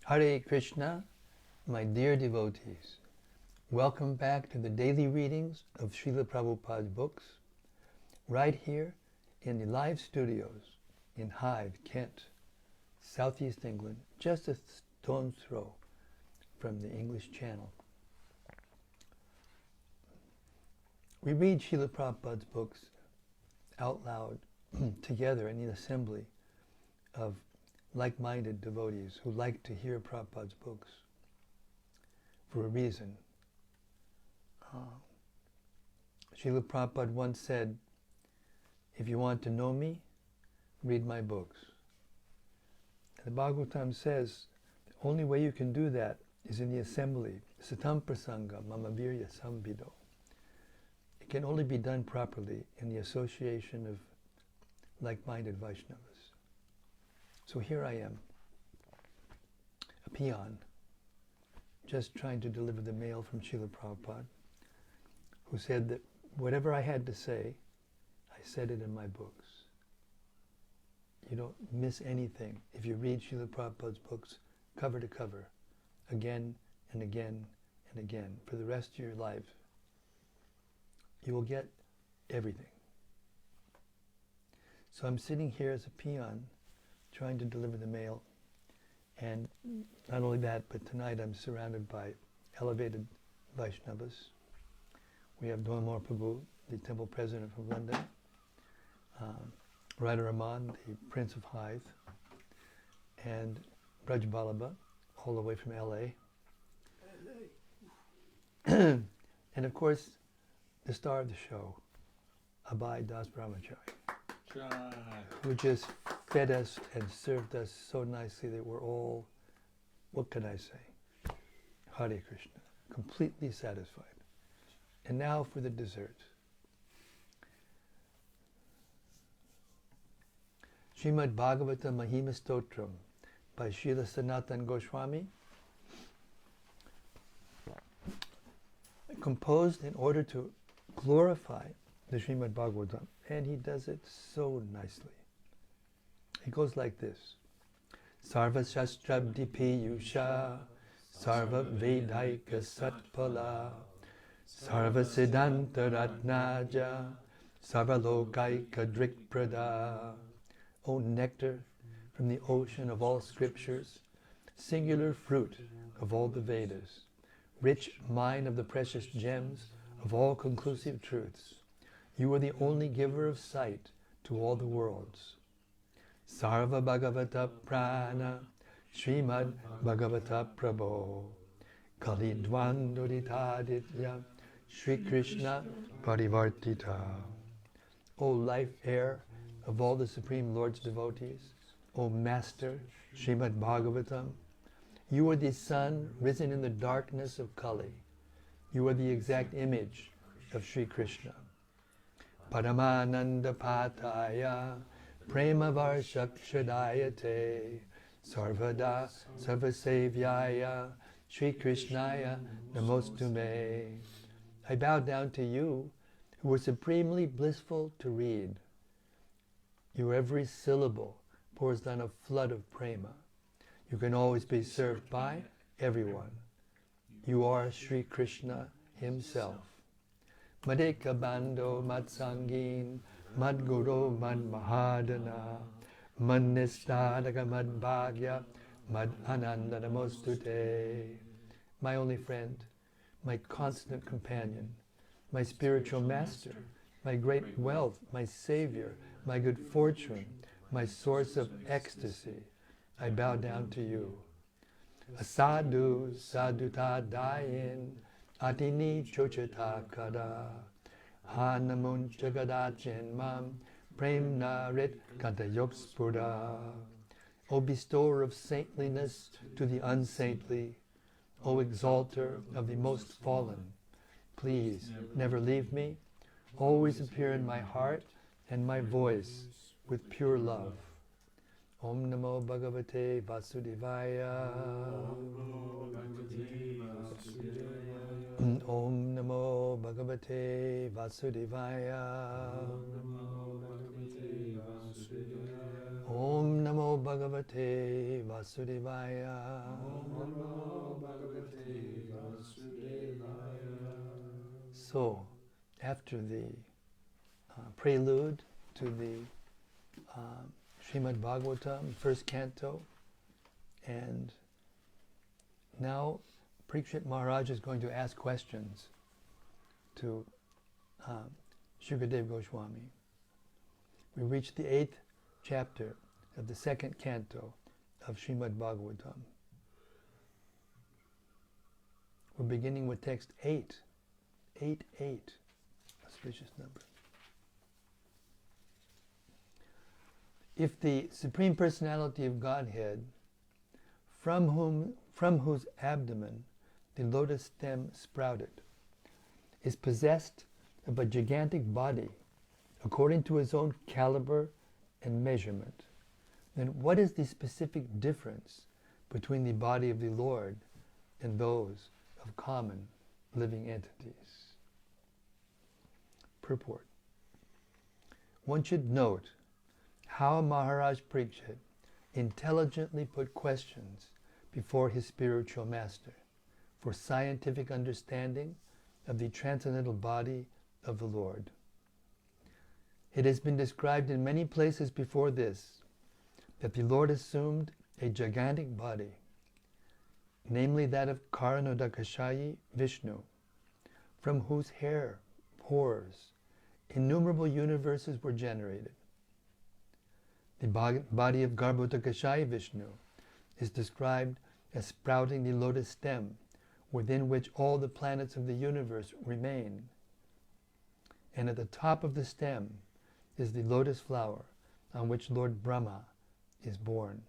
Hare Krishna, my dear devotees. Welcome back to the daily readings of Srila Prabhupada's books, right here in the live studios in Hythe, Kent, Southeast England, just a stone's throw from the English Channel. We read Srila Prabhupada's books out loud together in the assembly of like-minded devotees who like to hear Prabhupada's books for a reason. Srila Prabhupada once said, if you want to know me, read my books. And the Bhagavatam says, the only way you can do that is in the assembly. Satam prasanga mama virya samvido. It can only be done properly in the association of like-minded Vaishnavas. So here I am, a peon, just trying to deliver the mail from Srila Prabhupada, who said that whatever I had to say, I said it in my books. You don't miss anything if you read Srila Prabhupada's books cover to cover, again and again and again, for the rest of your life. You will get everything. So I'm sitting here as a peon, trying to deliver the mail, and not only that, but tonight I'm surrounded by elevated Vaishnavas. We have Dhamma Prabhu, the temple president from London, Radharaman, the Prince of Hythe, and Braj Balaba, all the way from LA. And of course, the star of the show, Abhay Das Brahmachari, who just fed us and served us so nicely that we're all, what can I say? Hare Krishna, completely satisfied. And now for the dessert. Śrīmad-Bhāgavatam Mahima Stotram by Srila Sanatana Goswami, composed in order to glorify the Śrīmad-Bhāgavatam, and he does it so nicely. It goes like this. Sarva Shastrabdi Piyusha Sarva Vedaika Satpala Sarva Siddhanta Ratnaja Sarva Lokaika Drikprada. O nectar from the ocean of all scriptures, singular fruit of all the Vedas, rich mine of the precious gems of all conclusive truths, you are the only giver of sight to all the worlds. Sarva Bhagavata Purāṇa Śrīmad-Bhāgavata Prabho Kali Dvandoditaditya Shri Krishna Parivartita. O life air of all the Supreme Lord's devotees, O Master Srimad-Bhagavatam, you are the sun risen in the darkness of Kali. You are the exact image of Shri Krishna. Paramananda Pataya Prema Varshakshadayate Sarvada Sarvasevyaya Shri Krishnaya Namostume. I bow down to you, who are supremely blissful to read. Your every syllable pours down a flood of prema. You can always be served by everyone. You are Shri Krishna himself. Madeka Bando Matsangin Madguru Mad Mahadana Manistadaka Mad Bhagya Mad Ananda Namostute. My only friend, my constant companion, my spiritual master, my great wealth, my savior, my good fortune, my source of ecstasy, I bow down to you. Asadu saduta dayin atini chochata kada hanamun jagadachin mam premna rit kantayokspura. O bestower of saintliness to the unsaintly, O exalter of the most fallen, please never leave me, always appear in my heart and my voice with pure love. Om Namo Bhagavate Vasudevaya. Om Namo Bhagavate Vasudevaya. Om Namo Bhagavate Vasudevaya. Om Namo Bhagavate Vasudevaya. So, after the prelude to the Śrīmad-Bhāgavatam, first canto, and now Parīkṣit Maharaj is going to ask questions to Shukadeva Goswami. We reached the 8th chapter of the second canto of Śrīmad-Bhāgavatam. We're beginning with text 8. 8, auspicious number. If the Supreme Personality of Godhead, from whose abdomen the lotus stem sprouted, is possessed of a gigantic body according to his own caliber and measurement, then what is the specific difference between the body of the Lord and those of common living entities? Purport. One should note how Maharaj Parīkṣit intelligently put questions before his spiritual master for scientific understanding of the transcendental body of the Lord. It has been described in many places before this that the Lord assumed a gigantic body, namely that of Karanodakashayi Vishnu, from whose hair, pores, innumerable universes were generated. The body of Garbhodakashayi Vishnu is described as sprouting the lotus stem within which all the planets of the universe remain. And at the top of the stem is the lotus flower on which Lord Brahma is born.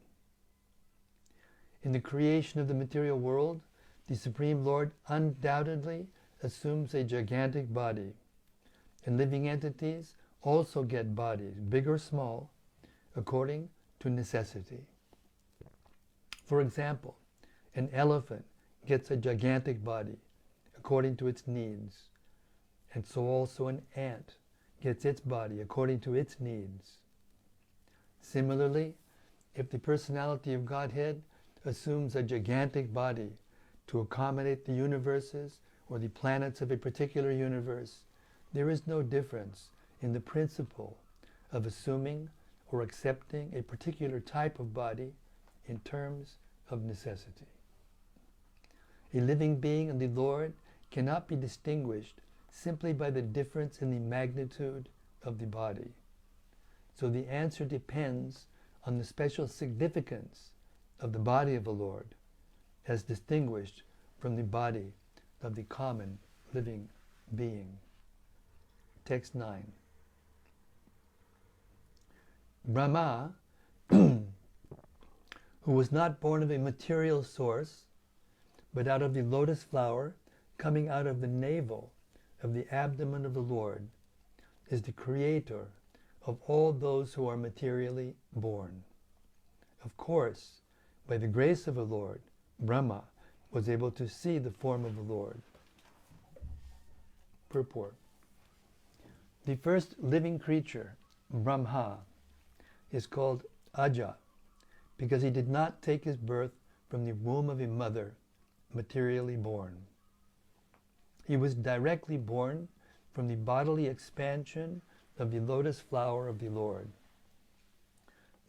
In the creation of the material world, the Supreme Lord undoubtedly assumes a gigantic body, and living entities also get bodies, big or small, according to necessity. For example, an elephant gets a gigantic body according to its needs, and so also an ant gets its body according to its needs. Similarly, if the personality of Godhead assumes a gigantic body to accommodate the universes or the planets of a particular universe, there is no difference in the principle of assuming or accepting a particular type of body in terms of necessity. A living being and the Lord cannot be distinguished simply by the difference in the magnitude of the body. So the answer depends on the special significance of the body of the Lord as distinguished from the body of the common living being. Text 9. Brahma, who was not born of a material source, but out of the lotus flower coming out of the navel of the abdomen of the Lord, is the creator of all those who are materially born. Of course, by the grace of the Lord, Brahma was able to see the form of the Lord. Purport. The first living creature, Brahma, is called Aja because he did not take his birth from the womb of a mother, materially born. He was directly born from the bodily expansion of the lotus flower of the Lord.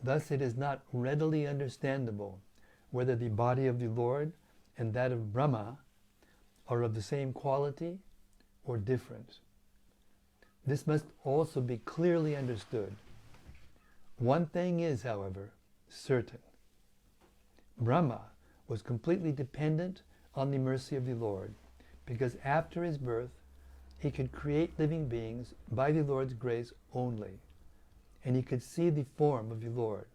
Thus it is not readily understandable whether the body of the Lord and that of Brahma are of the same quality or different. This must also be clearly understood. One thing is, however, certain. Brahma was completely dependent on the mercy of the Lord, because after his birth, he could create living beings by the Lord's grace only, and he could see the form of the Lord.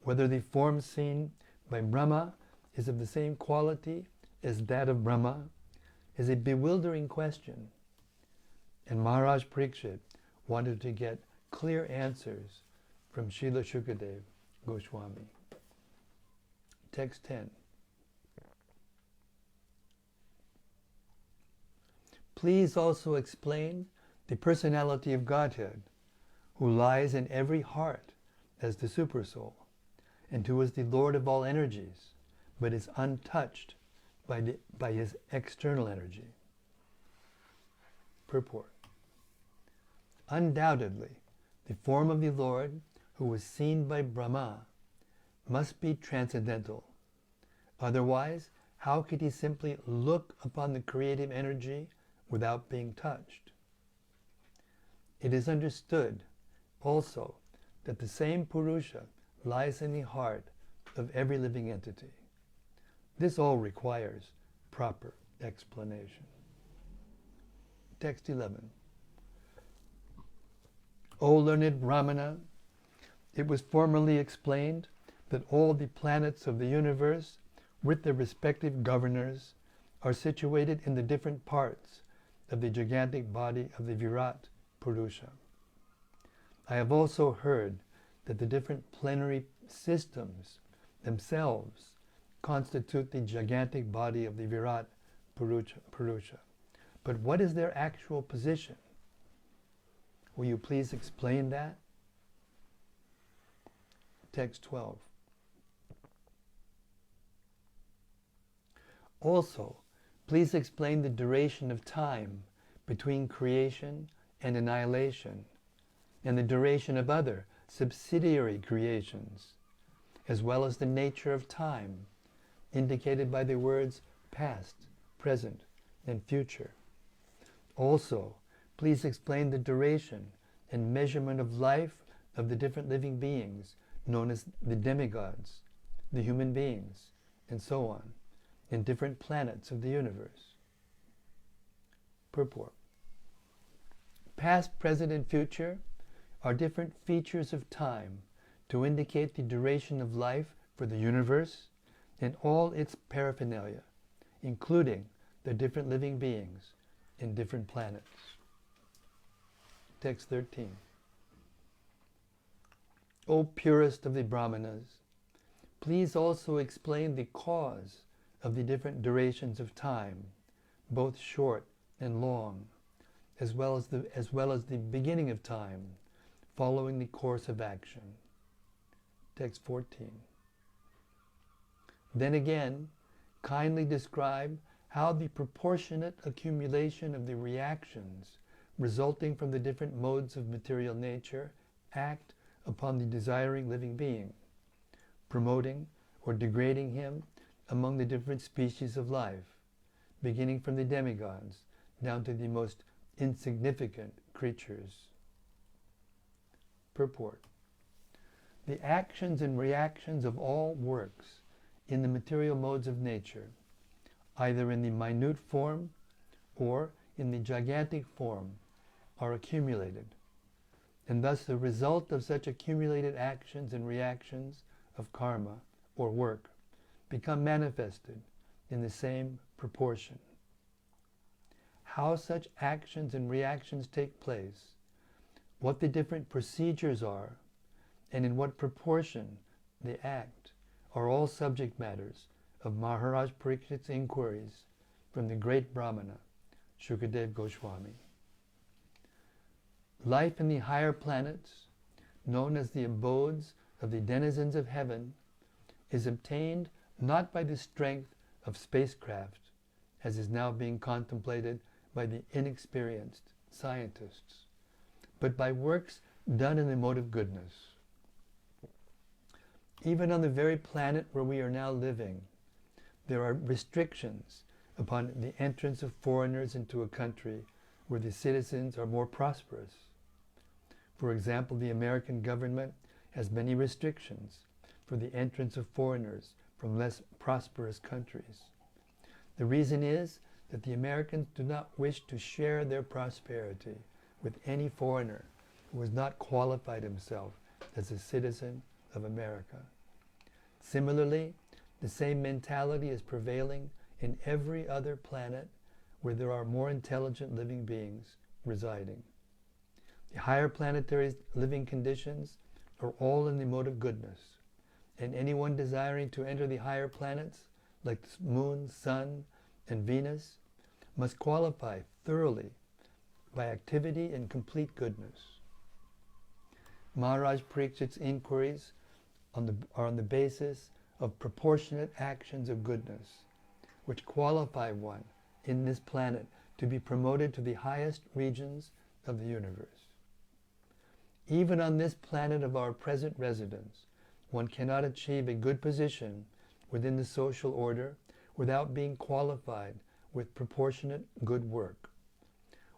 Whether the form seen by Brahma is of the same quality as that of Brahma is a bewildering question, and Maharaj Parīkṣit wanted to get clear answers from Srila Shukadeva Goswami. Text 10. Please also explain the personality of Godhead, who lies in every heart as the Supersoul, and who is the Lord of all energies, but is untouched by his external energy. Purport. Undoubtedly, the form of the Lord, who was seen by Brahma, must be transcendental. Otherwise, how could he simply look upon the creative energy without being touched? It is understood also that the same Purusha lies in the heart of every living entity. This all requires proper explanation. Text 11. O learned Brahmana, it was formerly explained that all the planets of the universe, with their respective governors, are situated in the different parts of the gigantic body of the Virat Purusha. I have also heard that the different plenary systems themselves constitute the gigantic body of the Virat Purusha. But what is their actual position? Will you please explain that? Text 12. Also, please explain the duration of time between creation and annihilation, and the duration of other subsidiary creations, as well as the nature of time, indicated by the words past, present, and future. Also, please explain the duration and measurement of life of the different living beings, known as the demigods, the human beings, and so on, in different planets of the universe. Purport. Past, present, and future are different features of time to indicate the duration of life for the universe and all its paraphernalia, including the different living beings in different planets. Text 13. O purest of the Brahmanas, please also explain the cause of the different durations of time, both short and long, as well as the beginning of time, following the course of action. Text 14. Then again, kindly describe how the proportionate accumulation of the reactions resulting from the different modes of material nature act upon the desiring living being, promoting or degrading him among the different species of life, beginning from the demigods down to the most insignificant creatures. Purport. The actions and reactions of all works in the material modes of nature, either in the minute form or in the gigantic form, are accumulated, and thus the result of such accumulated actions and reactions of karma or work become manifested in the same proportion. How such actions and reactions take place, what the different procedures are, and in what proportion they act, are all subject matters of Maharaj Parīkṣit's inquiries from the great Brahmana, Shukadeva Goswami. Life in the higher planets, known as the abodes of the denizens of heaven, is obtained not by the strength of spacecraft, as is now being contemplated by the inexperienced scientists, but by works done in the mode of goodness. Even on the very planet where we are now living, there are restrictions upon the entrance of foreigners into a country where the citizens are more prosperous. For example, the American government has many restrictions for the entrance of foreigners from less prosperous countries. The reason is that the Americans do not wish to share their prosperity with any foreigner who has not qualified himself as a citizen of America. Similarly, the same mentality is prevailing in every other planet where there are more intelligent living beings residing. The higher planetary living conditions are all in the mode of goodness, and anyone desiring to enter the higher planets, like the Moon, Sun, and Venus, must qualify thoroughly by activity and complete goodness. Maharaj Parīkṣit's inquiries are on the basis of proportionate actions of goodness, which qualify one in this planet to be promoted to the highest regions of the universe. Even on this planet of our present residence, one cannot achieve a good position within the social order without being qualified with proportionate good work.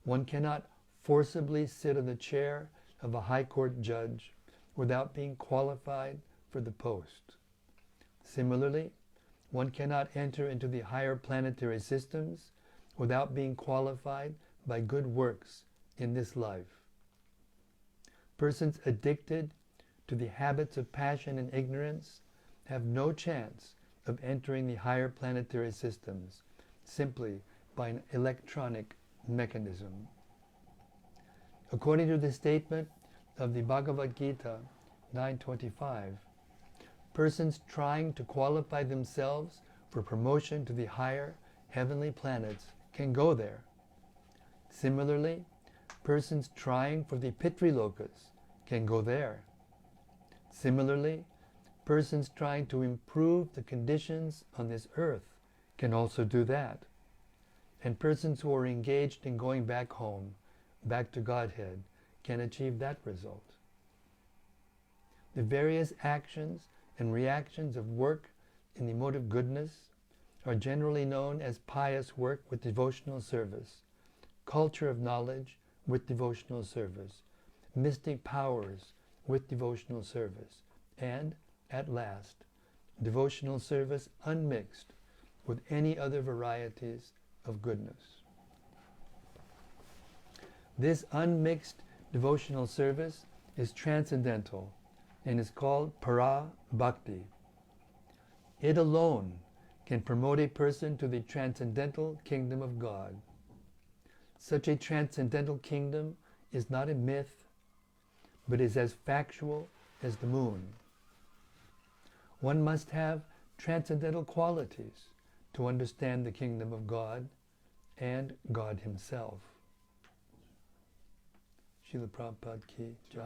One cannot forcibly sit on the chair of a high court judge without being qualified for the post. Similarly, one cannot enter into the higher planetary systems without being qualified by good works in this life. Persons addicted to the habits of passion and ignorance have no chance of entering the higher planetary systems simply by an electronic mechanism. According to the statement of the Bhagavad Gita 9:25, persons trying to qualify themselves for promotion to the higher heavenly planets can go there. Similarly, persons trying for the Pitri-lokas can go there. Similarly, persons trying to improve the conditions on this earth can also do that. And persons who are engaged in going back home, back to Godhead, can achieve that result. The various actions and reactions of work in the mode of goodness are generally known as pious work with devotional service, culture of knowledge with devotional service, mystic powers with devotional service, and, at last, devotional service unmixed with any other varieties of goodness. This unmixed devotional service is transcendental and is called Para-Bhakti. It alone can promote a person to the transcendental kingdom of God. Such a transcendental kingdom is not a myth, but is as factual as the moon. One must have transcendental qualities to understand the kingdom of God and God Himself. Srila Prabhupada Ki Jai.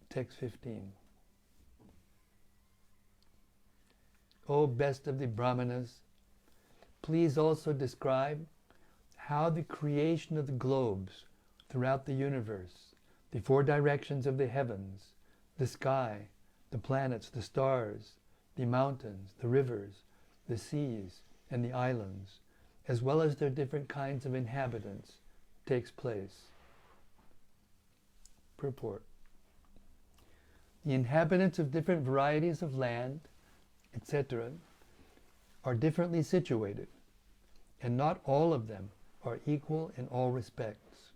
Text 15. O best of the Brahmanas, please also describe how the creation of the globes throughout the universe, the four directions of the heavens, the sky, the planets, the stars, the mountains, the rivers, the seas, and the islands, as well as their different kinds of inhabitants, takes place. Purport. The inhabitants of different varieties of land, etc., are differently situated, and not all of them are equal in all respects.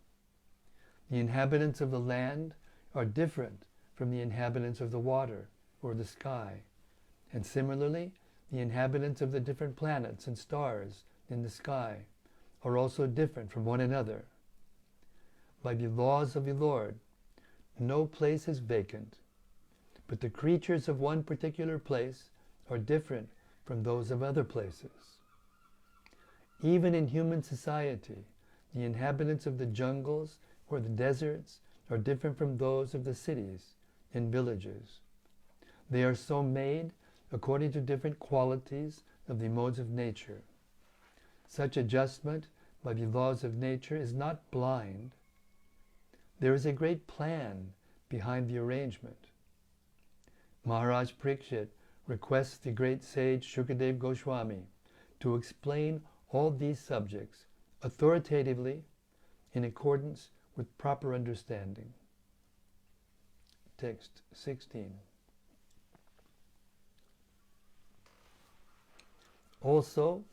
The inhabitants of the land are different from the inhabitants of the water or the sky, and similarly, the inhabitants of the different planets and stars in the sky are also different from one another. By the laws of the Lord, no place is vacant, but the creatures of one particular place are different from those of other places. Even in human society, the inhabitants of the jungles or the deserts are different from those of the cities and villages. They are so made according to different qualities of the modes of nature. Such adjustment by the laws of nature is not blind. There is a great plan behind the arrangement. Maharaj Parīkṣit requests the great sage Shukadeva Goswami to explain all these subjects authoritatively in accordance with proper understanding. Text 16. Also,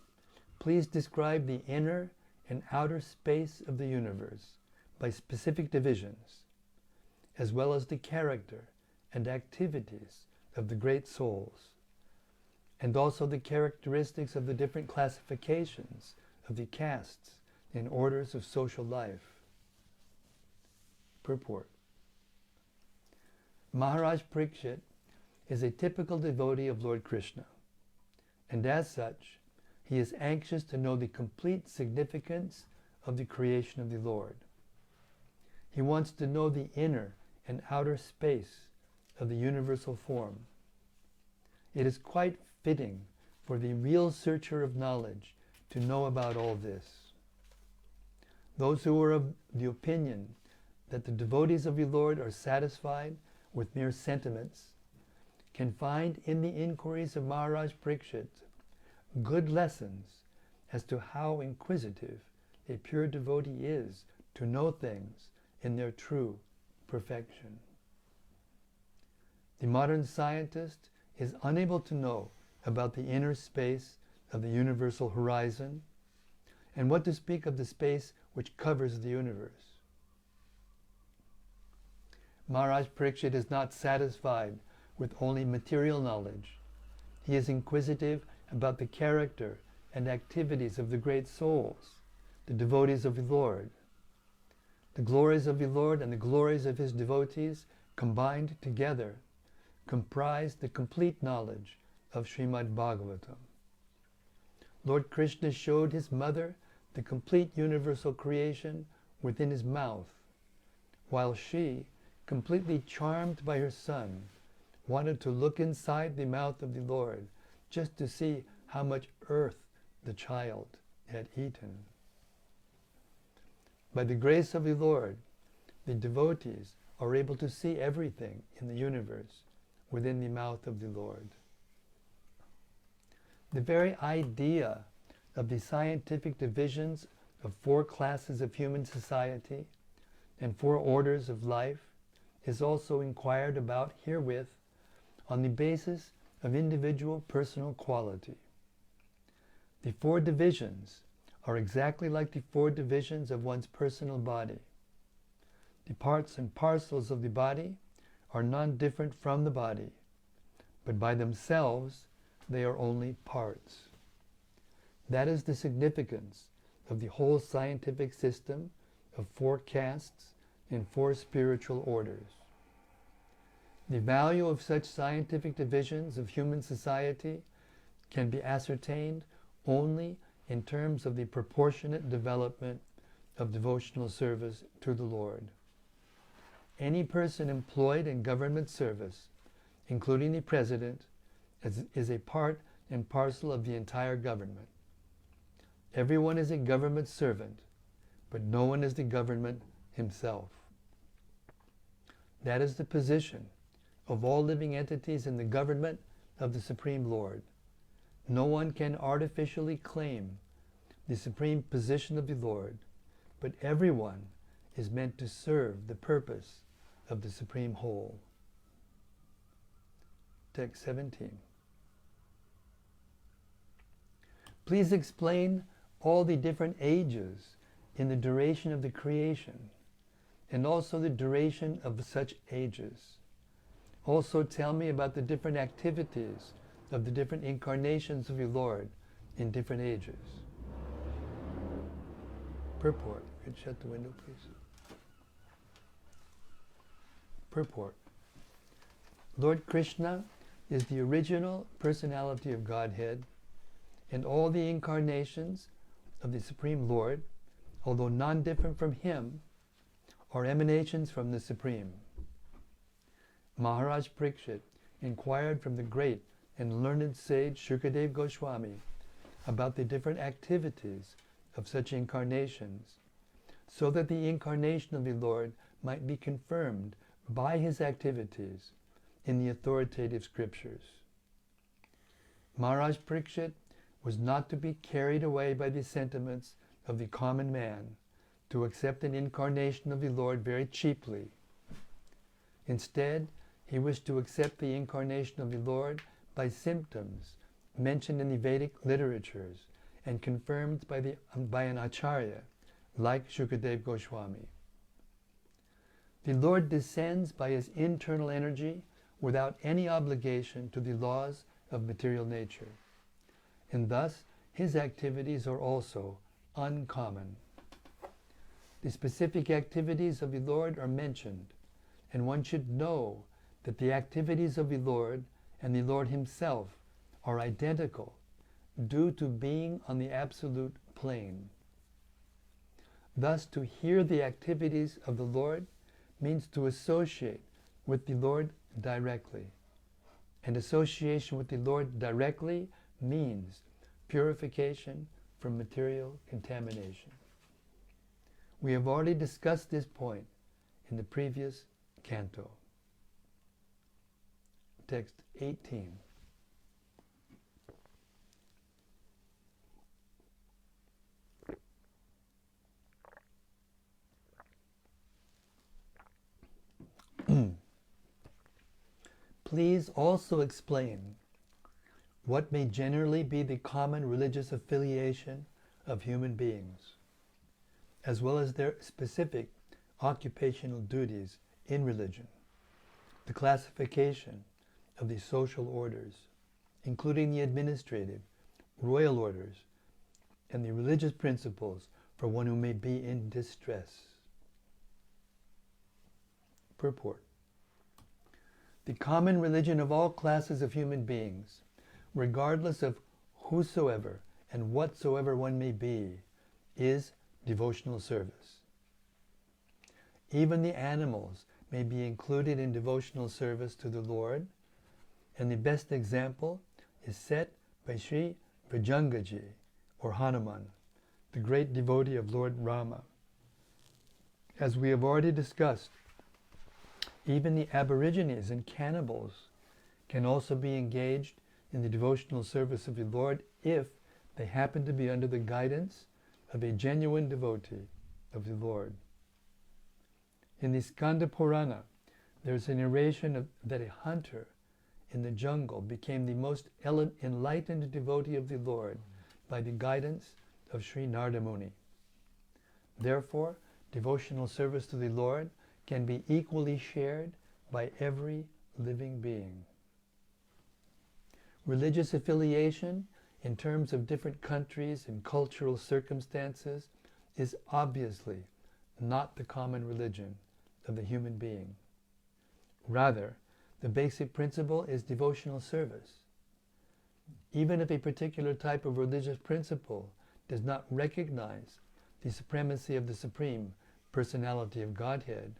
please describe the inner and outer space of the universe by specific divisions, as well as the character and activities of the great souls, and also the characteristics of the different classifications of the castes and orders of social life. Purport. Maharaj Parīkṣit is a typical devotee of Lord Krishna, and as such, he is anxious to know the complete significance of the creation of the Lord. He wants to know the inner and outer space of the universal form. It is quite fitting for the real searcher of knowledge to know about all this. Those who are of the opinion that the devotees of the Lord are satisfied with mere sentiments can find in the inquiries of Maharaj Parīkṣit good lessons as to how inquisitive a pure devotee is to know things in their true perfection. The modern scientist is unable to know about the inner space of the universal horizon, and what to speak of the space which covers the universe. Maharaj Parīkṣit is not satisfied with only material knowledge. He is inquisitive about the character and activities of the great souls, the devotees of the Lord. The glories of the Lord and the glories of his devotees combined together comprise the complete knowledge of Śrīmad-Bhāgavatam. Lord Krishna showed his mother the complete universal creation within his mouth, while she, completely charmed by her son, wanted to look inside the mouth of the Lord just to see how much earth the child had eaten. By the grace of the Lord, the devotees are able to see everything in the universe within the mouth of the Lord. The very idea of the scientific divisions of 4 classes of human society and 4 orders of life is also inquired about herewith on the basis of individual personal quality. The 4 divisions are exactly like the 4 divisions of one's personal body. The parts and parcels of the body are non-different from the body, but by themselves they are only parts. That is the significance of the whole scientific system of 4 castes and 4 spiritual orders. The value of such scientific divisions of human society can be ascertained only in terms of the proportionate development of devotional service to the Lord. Any person employed in government service, including the president, is a part and parcel of the entire government. Everyone is a government servant, but no one is the government himself. That is the position of all living entities in the government of the Supreme Lord. No one can artificially claim the supreme position of the Lord, but everyone is meant to serve the purpose of the Supreme Whole. Text 17. Please explain all the different ages in the duration of the creation, and also the duration of such ages. Also tell me about the different activities of the different incarnations of the Lord in different ages. Purport. Could you shut the window, please? Purport. Lord Krishna is the original personality of Godhead, and all the incarnations of the Supreme Lord, although non-different from him, are emanations from the Supreme. Maharaj Parīkṣit inquired from the great and learned sage Shukadeva Goswami about the different activities of such incarnations, so that the incarnation of the Lord might be confirmed by his activities in the authoritative scriptures. Maharaj Parīkṣit was not to be carried away by the sentiments of the common man to accept an incarnation of the Lord very cheaply. Instead, he wished to accept the incarnation of the Lord by symptoms mentioned in the Vedic literatures and confirmed by an acharya, like Shukadeva Goswami. The Lord descends by his internal energy without any obligation to the laws of material nature, and thus his activities are also uncommon. The specific activities of the Lord are mentioned, and one should know that the activities of the Lord and the Lord himself are identical due to being on the absolute plane. Thus, to hear the activities of the Lord means to associate with the Lord directly. And association with the Lord directly means purification from material contamination. We have already discussed this point in the previous canto. Text 18. Please also explain what may generally be the common religious affiliation of human beings, as well as their specific occupational duties in religion, the classification of the social orders, including the administrative, royal orders, and the religious principles for one who may be in distress. Purport. The common religion of all classes of human beings, regardless of whosoever and whatsoever one may be, is devotional service. Even the animals may be included in devotional service to the Lord, and the best example is set by Sri Vijangaji, or Hanuman, the great devotee of Lord Rama. As we have already discussed, even the aborigines and cannibals can also be engaged in the devotional service of the Lord if they happen to be under the guidance of a genuine devotee of the Lord. In the Skanda Purāṇa, there is a narration that a hunter in the jungle became the most enlightened devotee of the Lord by the guidance of Sri Narada Muni. Therefore, devotional service to the Lord can be equally shared by every living being. Religious affiliation, in terms of different countries and cultural circumstances, is obviously not the common religion of the human being. Rather, the basic principle is devotional service. Even if a particular type of religious principle does not recognize the supremacy of the Supreme Personality of Godhead,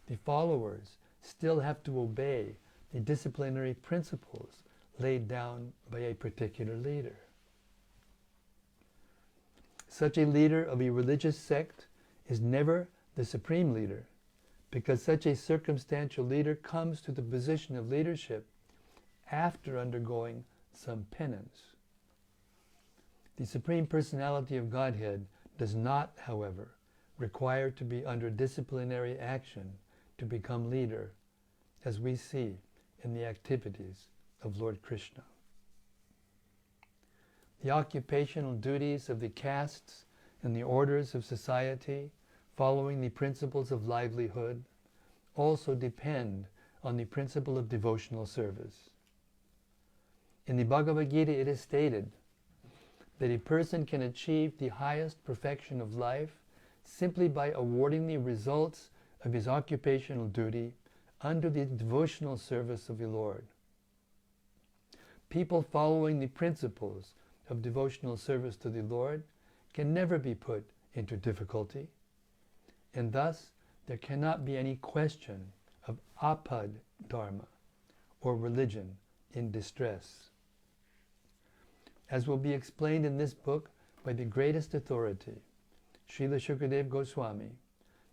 the followers still have to obey the disciplinary principles laid down by a particular leader. Such a leader of a religious sect is never the supreme leader, because such a circumstantial leader comes to the position of leadership after undergoing some penance. The Supreme Personality of Godhead does not, however, require to be under disciplinary action to become leader, as we see in the activities of Lord Krishna. The occupational duties of the castes and the orders of society, following the principles of livelihood, also depend on the principle of devotional service. In the Bhagavad Gita it is stated that a person can achieve the highest perfection of life simply by awarding the results of his occupational duty under the devotional service of the Lord. People following the principles of devotional service to the Lord can never be put into difficulty, and thus there cannot be any question of apad dharma, or religion in distress. As will be explained in this book by the greatest authority, Srila Shukadev Goswami,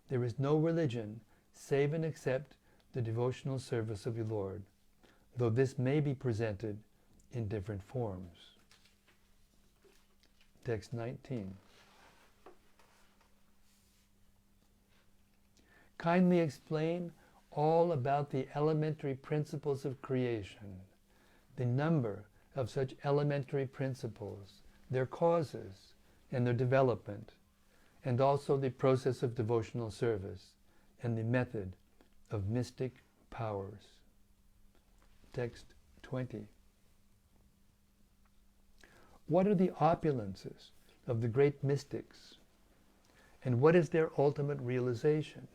there is no religion save and except the devotional service of the Lord, though this may be presented in different forms. Text 19. Kindly explain all about the elementary principles of creation, the number of such elementary principles, their causes and their development, and also the process of devotional service and the method of mystic powers. Text 20. What are the opulences of the great mystics, and what is their ultimate realization?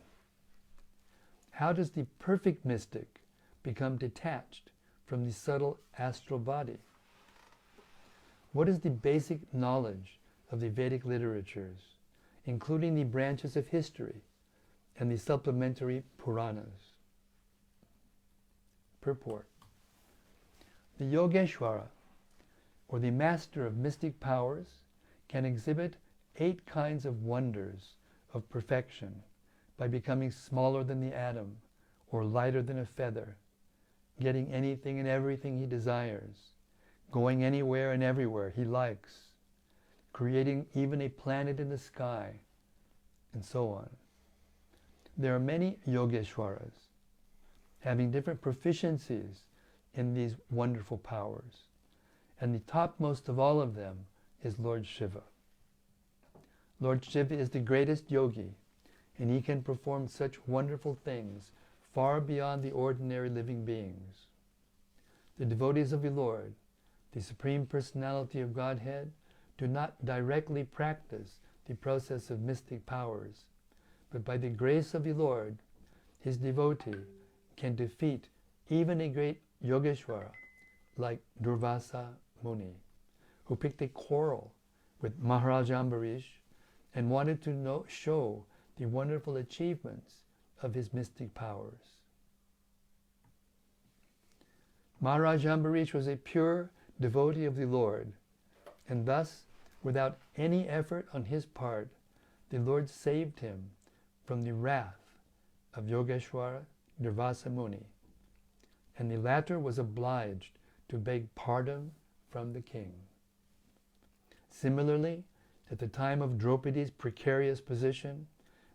How does the perfect mystic become detached from the subtle astral body? What is the basic knowledge of the Vedic literatures, including the branches of history, and the supplementary Purāṇas. Purport. The Yogeshvara, or the master of mystic powers, can exhibit 8 kinds of wonders of perfection by becoming smaller than the atom or lighter than a feather, getting anything and everything he desires, going anywhere and everywhere he likes, creating even a planet in the sky, and so on. There are many Yogeshwaras having different proficiencies in these wonderful powers, and the topmost of all of them is Lord Shiva. Lord Shiva is the greatest yogi, and he can perform such wonderful things far beyond the ordinary living beings. The devotees of the Lord, the Supreme Personality of Godhead, do not directly practice the process of mystic powers, but by the grace of the Lord, his devotee can defeat even a great Yogeshwara like Durvasa Muni, who picked a quarrel with Maharaj Ambarish and wanted to show the wonderful achievements of his mystic powers. Maharaj Ambarish was a pure devotee of the Lord, and thus, without any effort on his part, the Lord saved him from the wrath of Yogeshwara Durvasa Muni, and the latter was obliged to beg pardon from the king. Similarly, at the time of Draupadi's precarious position,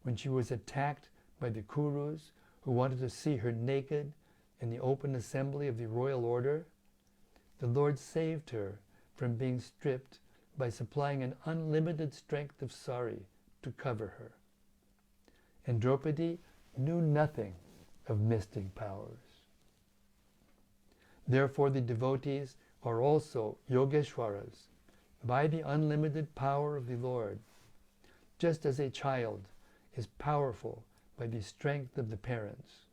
when she was attacked by the Kurus who wanted to see her naked in the open assembly of the royal order, the Lord saved her from being stripped by supplying an unlimited strength of sari to cover her. And Draupadi knew nothing of mystic powers. Therefore the devotees are also Yogeshwaras by the unlimited power of the Lord, just as a child is powerful by the strength of the parents.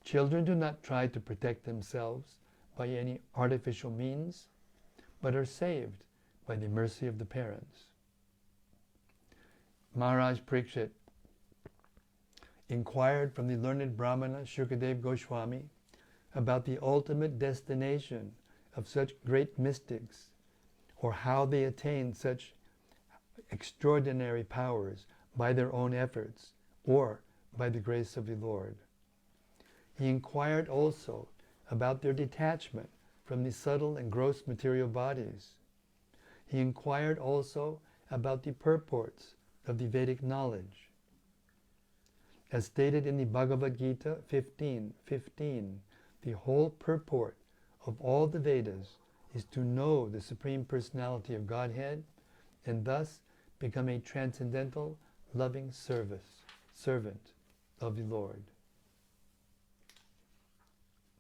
Children do not try to protect themselves by any artificial means, but are saved by the mercy of the parents. Maharaj Parīkṣit inquired from the learned Brahmana Shukadev Goswami about the ultimate destination of such great mystics, or how they attained such extraordinary powers by their own efforts or by the grace of the Lord. He inquired also about their detachment from the subtle and gross material bodies. He inquired also about the purports of the Vedic knowledge. As stated in the Bhagavad Gita 15:15, the whole purport of all the Vedas is to know the Supreme Personality of Godhead and thus become a transcendental, loving servant of the Lord.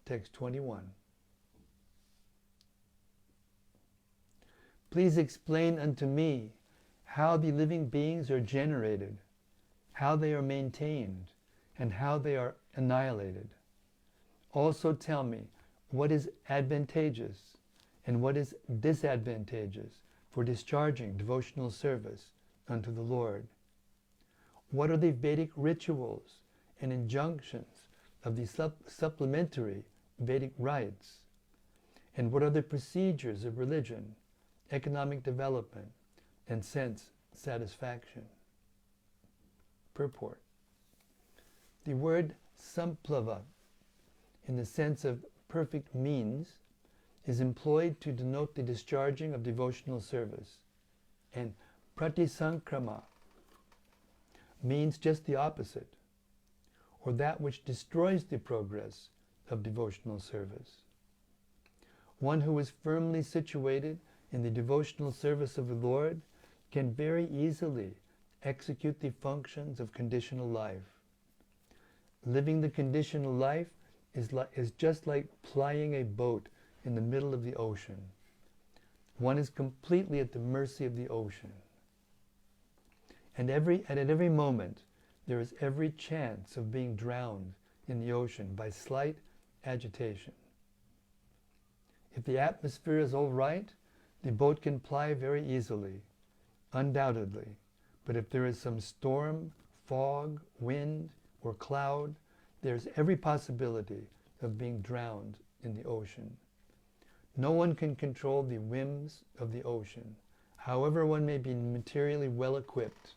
Text 21. Please explain unto me how the living beings are generated, how they are maintained, and how they are annihilated. Also tell me what is advantageous and what is disadvantageous for discharging devotional service unto the Lord. What are the Vedic rituals and injunctions of the supplementary Vedic rites? And what are the procedures of religion, economic development, and sense satisfaction? Purport. The word samplava, in the sense of perfect means, is employed to denote the discharging of devotional service, and pratisankrama means just the opposite, or that which destroys the progress of devotional service. One who is firmly situated in the devotional service of the Lord can very easily execute the functions of conditional life. Living the conditional life is just like plying a boat in the middle of the ocean. One is completely at the mercy of the ocean. And at every moment, there is every chance of being drowned in the ocean by slight agitation. If the atmosphere is all right, the boat can ply very easily, undoubtedly. But if there is some storm, fog, wind, or cloud, there's every possibility of being drowned in the ocean. No one can control the whims of the ocean, however one may be materially well equipped.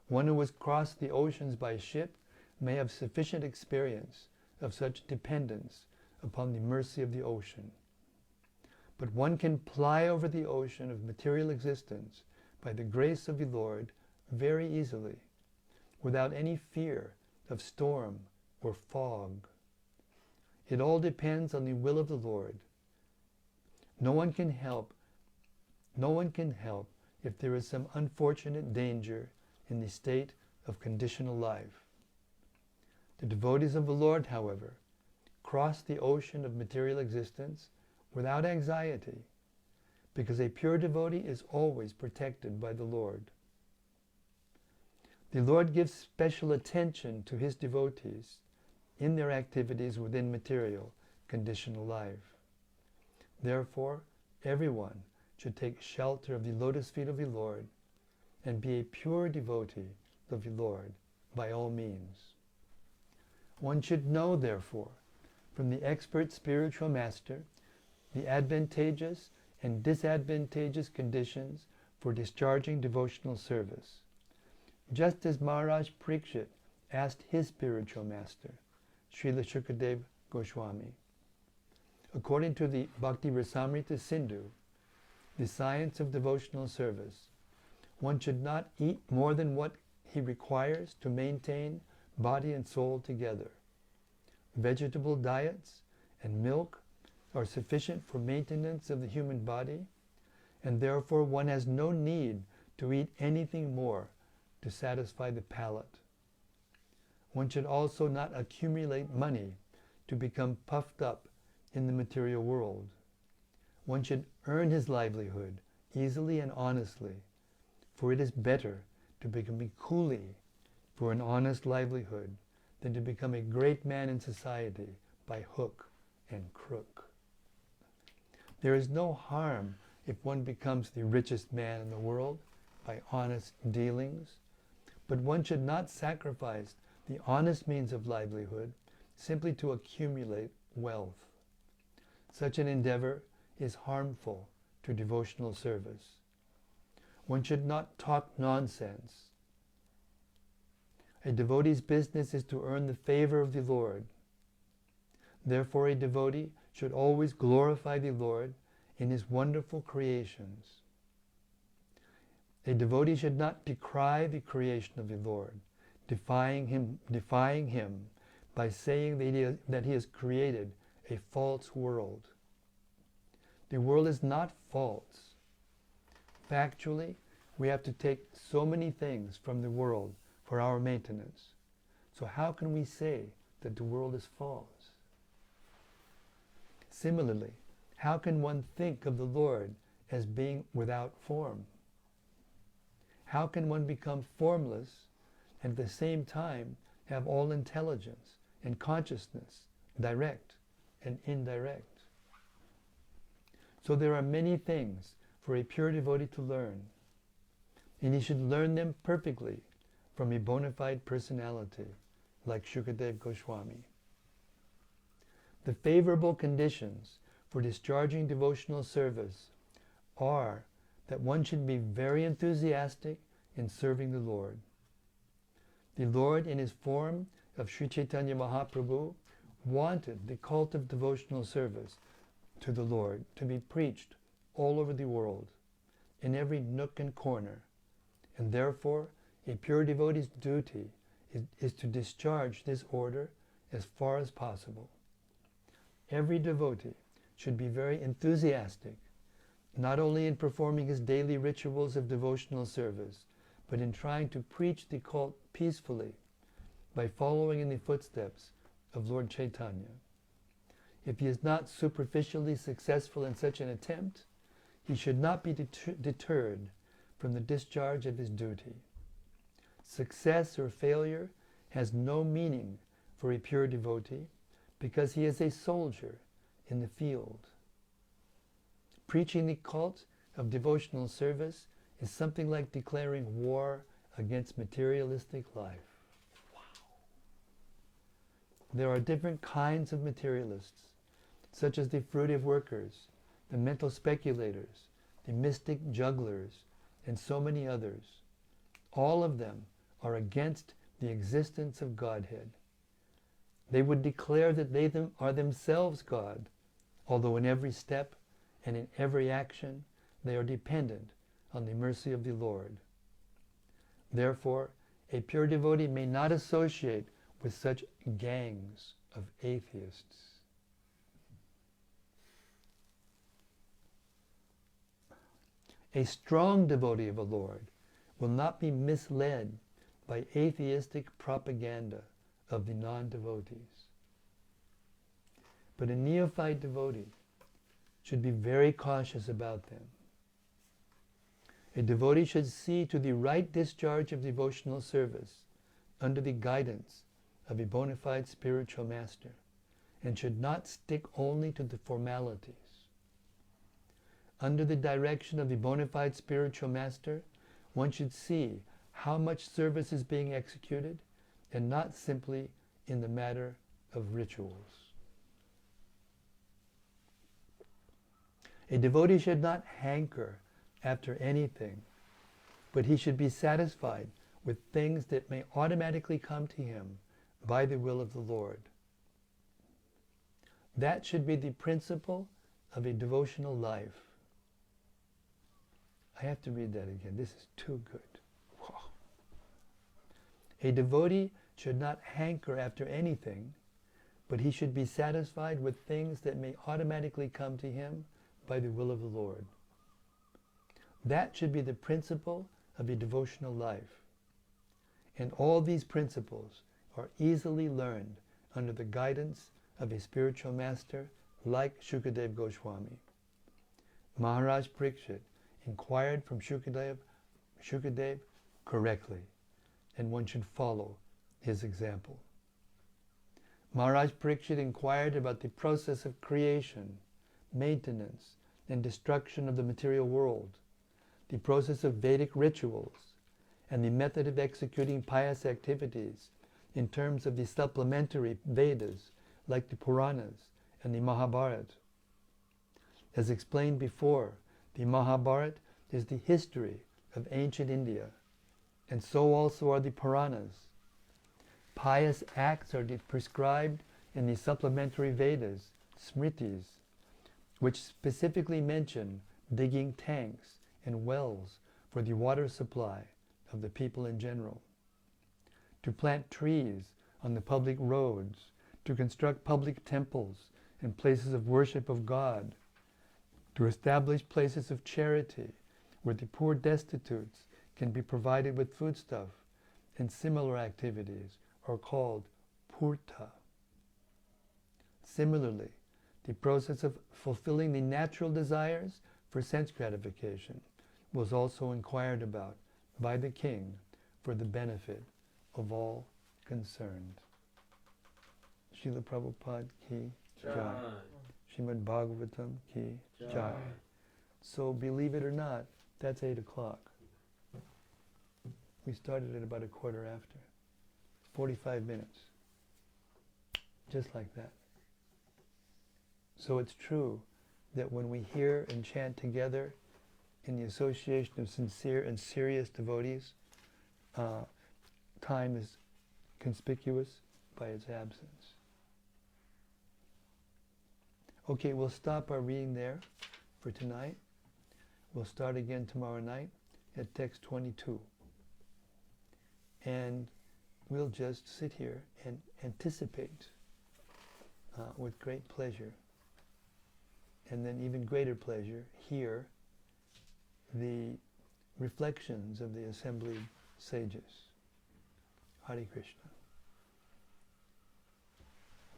One who has crossed the oceans by ship may have sufficient experience of such dependence upon the mercy of the ocean. But one can ply over the ocean of material existence by the grace of the Lord very easily, without any fear of storm or fog. It all depends on the will of the Lord. No one can help if there is some unfortunate danger in the state of conditional life. The devotees of the Lord, however, cross the ocean of material existence without anxiety, because a pure devotee is always protected by the Lord. The Lord gives special attention to his devotees in their activities within material, conditional life. Therefore, everyone should take shelter of the lotus feet of the Lord and be a pure devotee of the Lord by all means. One should know, therefore, from the expert spiritual master, the advantageous and disadvantageous conditions for discharging devotional service, just as Maharaj Parīkṣit asked his spiritual master, Srila Shukadeva Goswami. According to the Bhakti Rasamrita Sindhu, the science of devotional service, one should not eat more than what he requires to maintain body and soul together. Vegetable diets and milk are sufficient for maintenance of the human body, and therefore one has no need to eat anything more to satisfy the palate. One should also not accumulate money to become puffed up in the material world. One should earn his livelihood easily and honestly, for it is better to become a coolie for an honest livelihood than to become a great man in society by hook and crook. There is no harm if one becomes the richest man in the world by honest dealings, but one should not sacrifice the honest means of livelihood simply to accumulate wealth. Such an endeavor is harmful to devotional service. One should not talk nonsense. A devotee's business is to earn the favor of the Lord. Therefore, a devotee should always glorify the Lord in his wonderful creations. A devotee should not decry the creation of the Lord, defying him by saying that he has created a false world. The world is not false. Factually, we have to take so many things from the world for our maintenance. So how can we say that the world is false? Similarly, how can one think of the Lord as being without form? How can one become formless and at the same time have all intelligence and consciousness, direct and indirect? So there are many things for a pure devotee to learn, and he should learn them perfectly from a bona fide personality like Shukadeva Goswami. The favorable conditions for discharging devotional service are that one should be very enthusiastic in serving the Lord. The Lord, in his form of Sri Chaitanya Mahaprabhu, wanted the cult of devotional service to the Lord to be preached all over the world, in every nook and corner, and therefore a pure devotee's duty is to discharge this order as far as possible. Every devotee should be very enthusiastic, not only in performing his daily rituals of devotional service, but in trying to preach the cult peacefully by following in the footsteps of Lord Chaitanya. If he is not superficially successful in such an attempt, he should not be deterred from the discharge of his duty. Success or failure has no meaning for a pure devotee because he is a soldier in the field. Preaching the cult of devotional service is something like declaring war against materialistic life. Wow. There are different kinds of materialists, such as the fruitive workers, the mental speculators, the mystic jugglers, and so many others. All of them are against the existence of Godhead. They would declare that they are themselves God, although in every step and in every action they are dependent on the mercy of the Lord. Therefore, a pure devotee may not associate with such gangs of atheists. A strong devotee of the Lord will not be misled by atheistic propaganda of the non-devotees. But a neophyte devotee should be very cautious about them. A devotee should see to the right discharge of devotional service under the guidance of a bona fide spiritual master, and should not stick only to the formalities. Under the direction of the bona fide spiritual master, one should see how much service is being executed, and not simply in the matter of rituals. A devotee should not hanker after anything, but he should be satisfied with things that may automatically come to him by the will of the Lord. That should be the principle of a devotional life. I have to read that again. This is too good. Wow. A devotee should not hanker after anything, but he should be satisfied with things that may automatically come to him by the will of the Lord. That should be the principle of a devotional life. And all these principles are easily learned under the guidance of a spiritual master like Shukadev Goswami. Maharaj Parīkṣit inquired from Shukadev correctly, and one should follow his example. Maharaj Parīkṣit inquired about the process of creation, maintenance, and destruction of the material world, the process of Vedic rituals, and the method of executing pious activities in terms of the supplementary Vedas like the Purāṇas and the Mahabharata. As explained before, the Mahabharata is the history of ancient India, and so also are the Purāṇas. Pious acts are prescribed in the supplementary Vedas, Smritis, which specifically mention digging tanks and wells for the water supply of the people in general, to plant trees on the public roads, to construct public temples and places of worship of God, to establish places of charity where the poor destitutes can be provided with foodstuff, and similar activities are called purta. Similarly, the process of fulfilling the natural desires for sense gratification was also inquired about by the king for the benefit of all concerned. Srila Prabhupada ki jai. Śrīmad-Bhāgavatam ki jai. So believe it or not, that's 8 o'clock. We started at about 15:15. 45 minutes. Just like that. So it's true that when we hear and chant together in the association of sincere and serious devotees, time is conspicuous by its absence. Okay, we'll stop our reading there for tonight. We'll start again tomorrow night at text 22. And we'll just sit here and anticipate with great pleasure, and then even greater pleasure, hear the reflections of the assembled sages. Hare Krishna.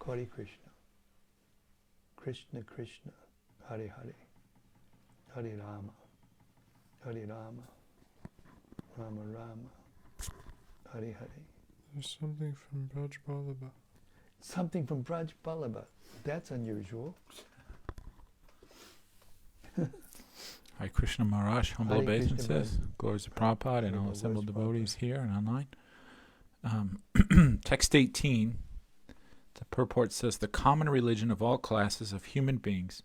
Hare Krishna. Krishna Krishna. Hare Hare. Hare Rama. Hare Rama. Rama Rama. Hare Hare. There's something from Braj-Ballabha. Something from Braj-Ballabha. That's unusual. Hare Krishna Maharaj, humble Hare Krishna obeisances, glories of Prabhupada and all assembled devotees here and online. Text 18, the purport says, the common religion of all classes of human beings,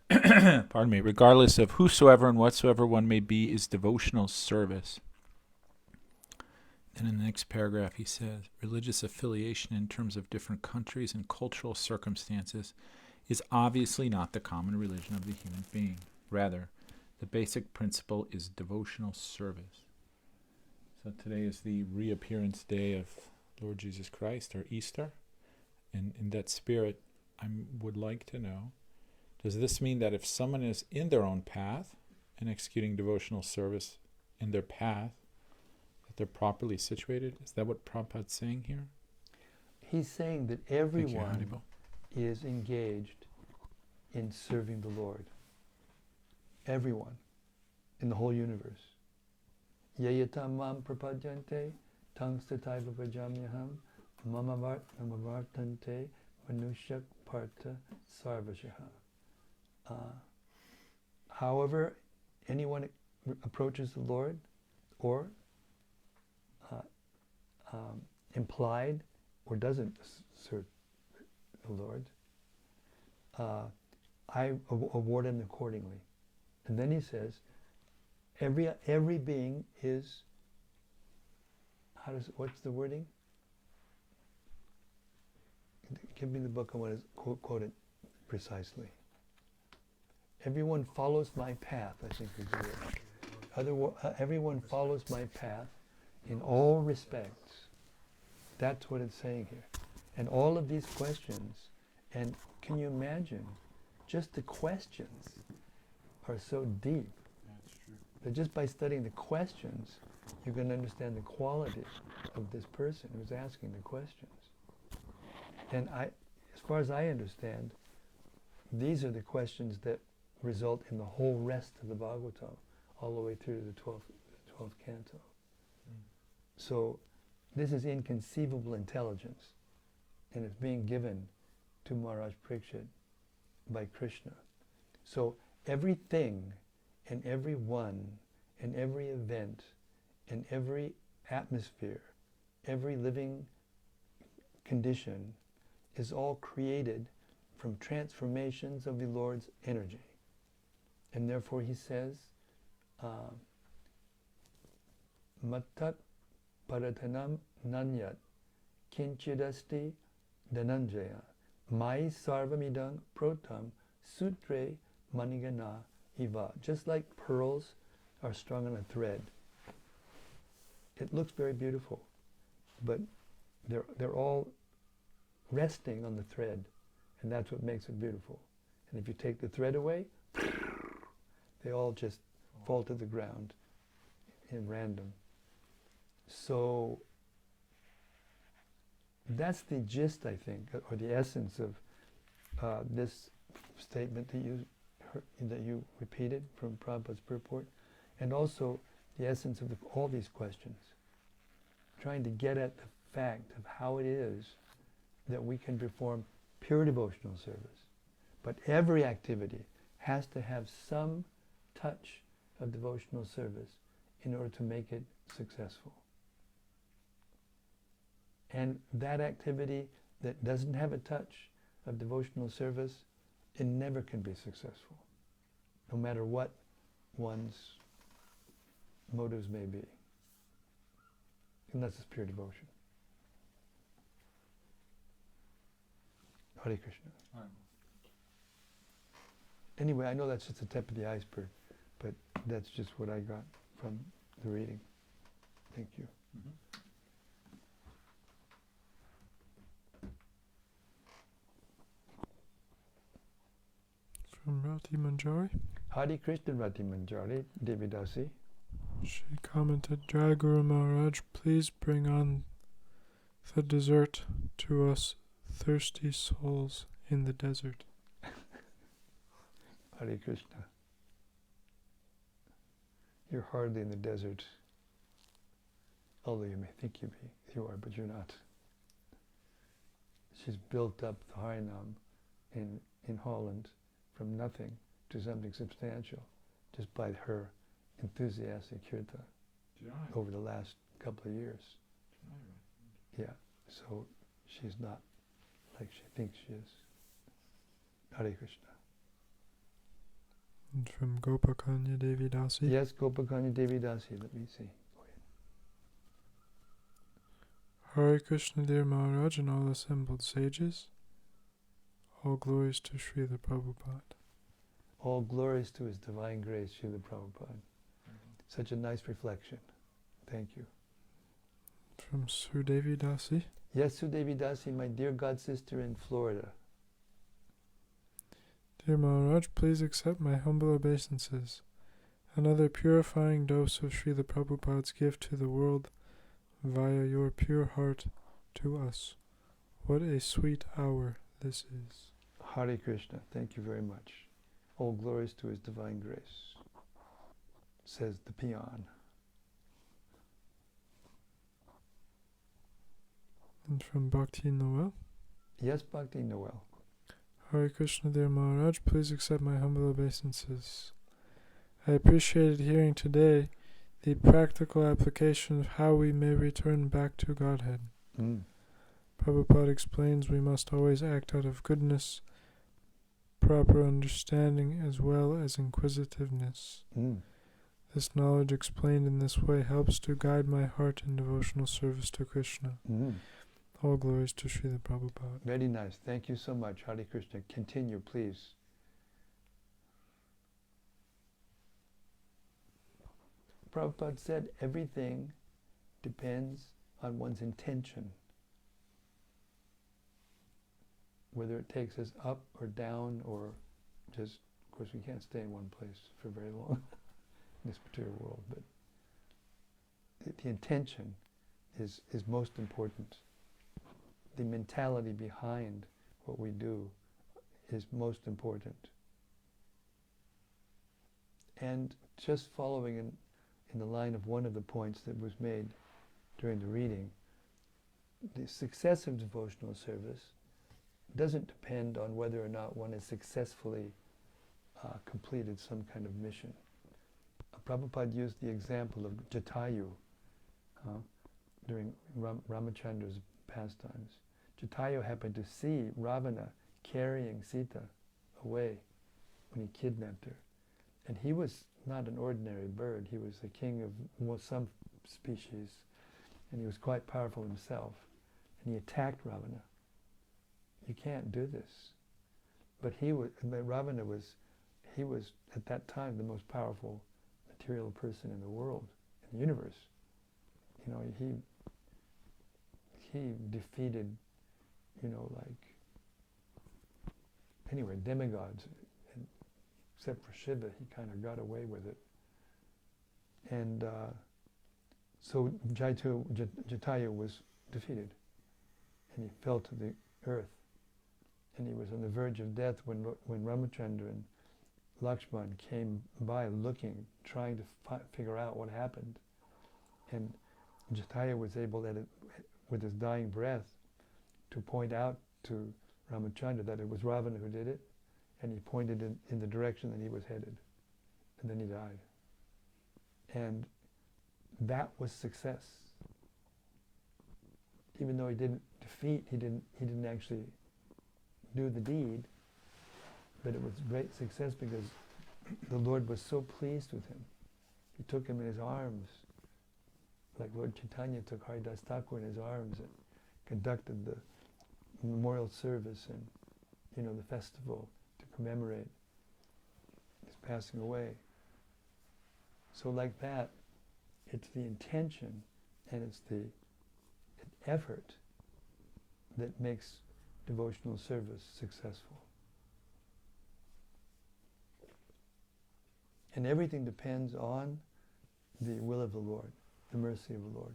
pardon me, regardless of whosoever and whatsoever one may be, is devotional service. And in the next paragraph he says, religious affiliation in terms of different countries and cultural circumstances is obviously not the common religion of the human being. Rather, the basic principle is devotional service. So today is the reappearance day of Lord Jesus Christ, or Easter. And in that spirit, I would like to know, does this mean that if someone is in their own path and executing devotional service in their path, that they're properly situated? Is that what Prabhupada's saying here? He's saying that everyone is engaged in serving the Lord. Everyone in the whole universe. Yayatam mam prapadyante tangstataiva prajamyaham mamavartante manushyak parta sarvashaha. However anyone approaches the Lord, or implied or doesn't serve the Lord, I award him accordingly. And then he says, every being is, what's the wording? Give me the book, I want to quote it precisely. Everyone follows my path, I think is the word. Everyone follows my path in all respects. That's what it's saying here. And all of these questions, and can you imagine, just the questions are so deep. That's true. That just by studying the questions, you're going to understand the quality of this person who's asking the questions. And as far as I understand, these are the questions that result in the whole rest of the Bhagavatam, all the way through the 12th canto. So this is inconceivable intelligence, and it's being given to Maharaj Parīkṣit by Krishna. So everything and everyone and every event and every atmosphere, every living condition is all created from transformations of the Lord's energy. And therefore he says, Mattat paratanam nanyat kinchidasti dhananjaya mai sarvamidang protam sutre manigana iva. Just like pearls are strung on a thread. It looks very beautiful, but they're all resting on the thread, and that's what makes it beautiful. And if you take the thread away, they all just fall to the ground in random. So that's the gist, I think, or the essence of this statement that you repeated from Prabhupada's purport, and also the essence of all these questions. Trying to get at the fact of how it is that we can perform pure devotional service. But every activity has to have some touch of devotional service in order to make it successful. And that activity that doesn't have a touch of devotional service, it never can be successful, no matter what one's motives may be, unless it's pure devotion. Hare Krishna. Anyway, I know that's just the tip of the iceberg, but that's just what I got from the reading. Thank you. From Rati Manjari. Hare Krishna Rati Manjari, Devidasi. She commented, Jai Guru Maharaj, please bring on the dessert to us thirsty souls in the desert. Hare Krishna. You're hardly in the desert, although you may think you are, but you're not. She's built up the Harinam in Holland from nothing to something substantial, just by her enthusiastic kirtan over the last couple of years. Yeah, so she's not like she thinks she is. Hare Krishna. And from Gopakanya Devi Dasi. Yes, Gopakanya Devi Dasi, let me see. Go ahead. Hare Krishna, dear Maharaj, and all assembled sages. All glories to Srila Prabhupada. All glories to His Divine Grace, Srila Prabhupada. Such a nice reflection. Thank you. From Sudevi Dasi. Yes, Sudevi Dasi, my dear god sister in Florida. Dear Maharaj, please accept my humble obeisances. Another purifying dose of Srila Prabhupada's gift to the world via your pure heart to us. What a sweet hour this is. Hare Krishna, thank you very much. All glories to His Divine Grace, says the peon. And from Bhakti Noel. Yes, Bhakti Noel. Hare Krishna, dear Maharaj, please accept my humble obeisances. I appreciated hearing today the practical application of how we may return back to Godhead. Prabhupada explains we must always act out of goodness, proper understanding, as well as inquisitiveness. This knowledge explained in this way helps to guide my heart in devotional service to Krishna. All glories to Srila Prabhupada. Very nice. Thank you so much. Hare Krishna. Continue, please. Prabhupada said everything depends on one's intention. Whether it takes us up or down or just, of course we can't stay in one place for very long in this material world, but the intention is most important. The mentality behind what we do is most important. And just following in the line of one of the points that was made during the reading, the success of devotional service doesn't depend on whether or not one has successfully completed some kind of mission. Prabhupada used the example of Jatayu during Ramachandra's pastimes. Jatayu happened to see Ravana carrying Sita away when he kidnapped her. And he was not an ordinary bird. He was the king of some species, and he was quite powerful himself. And he attacked Ravana. You can't do this. But Ravana was at that time the most powerful material person in the world, in the universe. You know, he defeated, anyway, demigods. And except for Shiva, he kind of got away with it. And so Jatayu was defeated, and he fell to the earth. And he was on the verge of death when Ramachandra and Lakshman came by looking, trying to figure out what happened. And Jatayu was able, with his dying breath, to point out to Ramachandra that it was Ravana who did it, and he pointed in the direction that he was headed. And then he died. And that was success. Even though he didn't defeat, he didn't actually do the deed, but it was great success because the Lord was so pleased with him. He took him in his arms, like Lord Chaitanya took Haridas Thakur in his arms and conducted the memorial service and, the festival to commemorate his passing away. So like that, it's the intention and it's the effort that makes devotional service successful. And everything depends on the will of the Lord, the mercy of the Lord.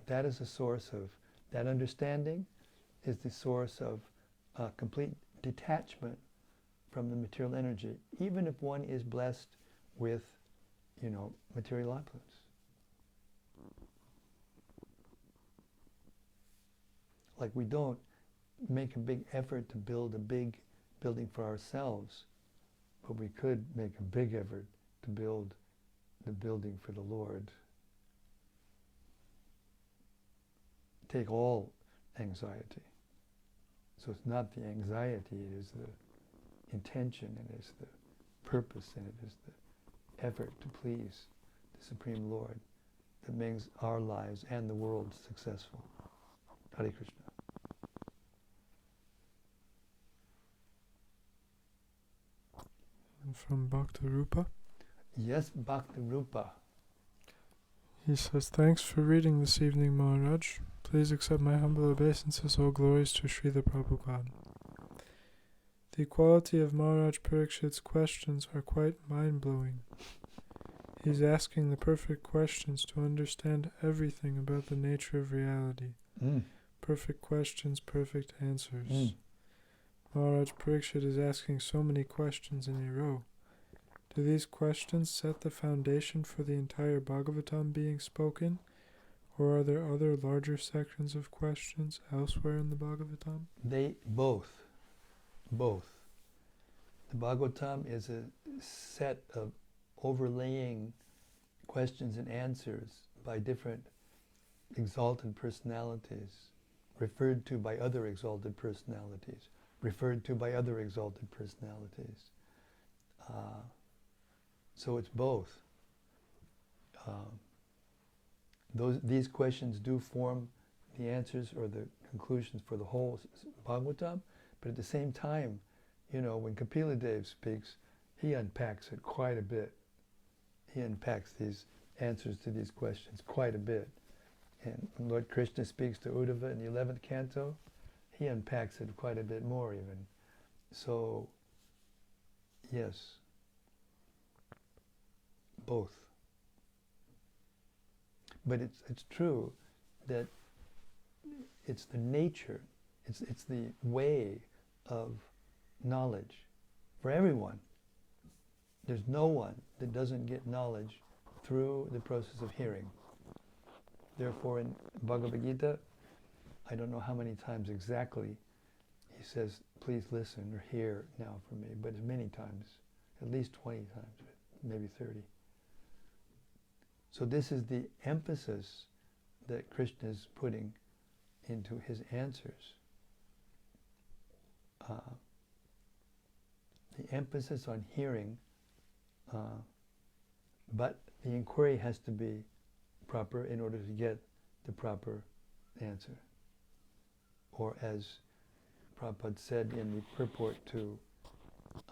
That is the source of, that understanding is the source of complete detachment from the material energy, even if one is blessed with, material opulence. Like we don't make a big effort to build a big building for ourselves, but we could make a big effort to build the building for the Lord. Take all anxiety. So it's not the anxiety, it is the intention, it is the purpose, and it is the effort to please the Supreme Lord that makes our lives and the world successful. Hare Krishna. And from Bhakta Rupa, Yes, Bhakti Rupa. he says, thanks for reading this evening, Maharaj. Please accept my humble obeisances, all glories to Srila Prabhupada. The quality of Maharaj Parīkṣit's questions are quite mind-blowing. He's asking the perfect questions to understand everything about the nature of reality. Perfect questions, perfect answers. Maharaj Parīkṣit is asking so many questions in a row. Do these questions set the foundation for the entire Bhagavatam being spoken? Or are there other larger sections of questions elsewhere in the Bhagavatam? They both. The Bhagavatam is a set of overlaying questions and answers by different exalted personalities, referred to by other exalted personalities, referred to by other exalted personalities. So it's both. These questions do form the answers or the conclusions for the whole Bhagavatam, but at the same time, when Kapila Dev speaks, he unpacks it quite a bit. He unpacks these answers to these questions quite a bit. And when Lord Krishna speaks to Uddhava in the 11th canto, he unpacks it quite a bit more even. So, yes, both. But it's true that it's the nature, it's the way of knowledge for everyone. There's no one that doesn't get knowledge through the process of hearing. Therefore, in Bhagavad Gita, I don't know how many times exactly he says, please listen or hear now from me, but as many times, at least 20 times, maybe 30. So this is the emphasis that Krishna is putting into his answers. The emphasis on hearing, but the inquiry has to be proper in order to get the proper answer. Or as Prabhupada said in the purport to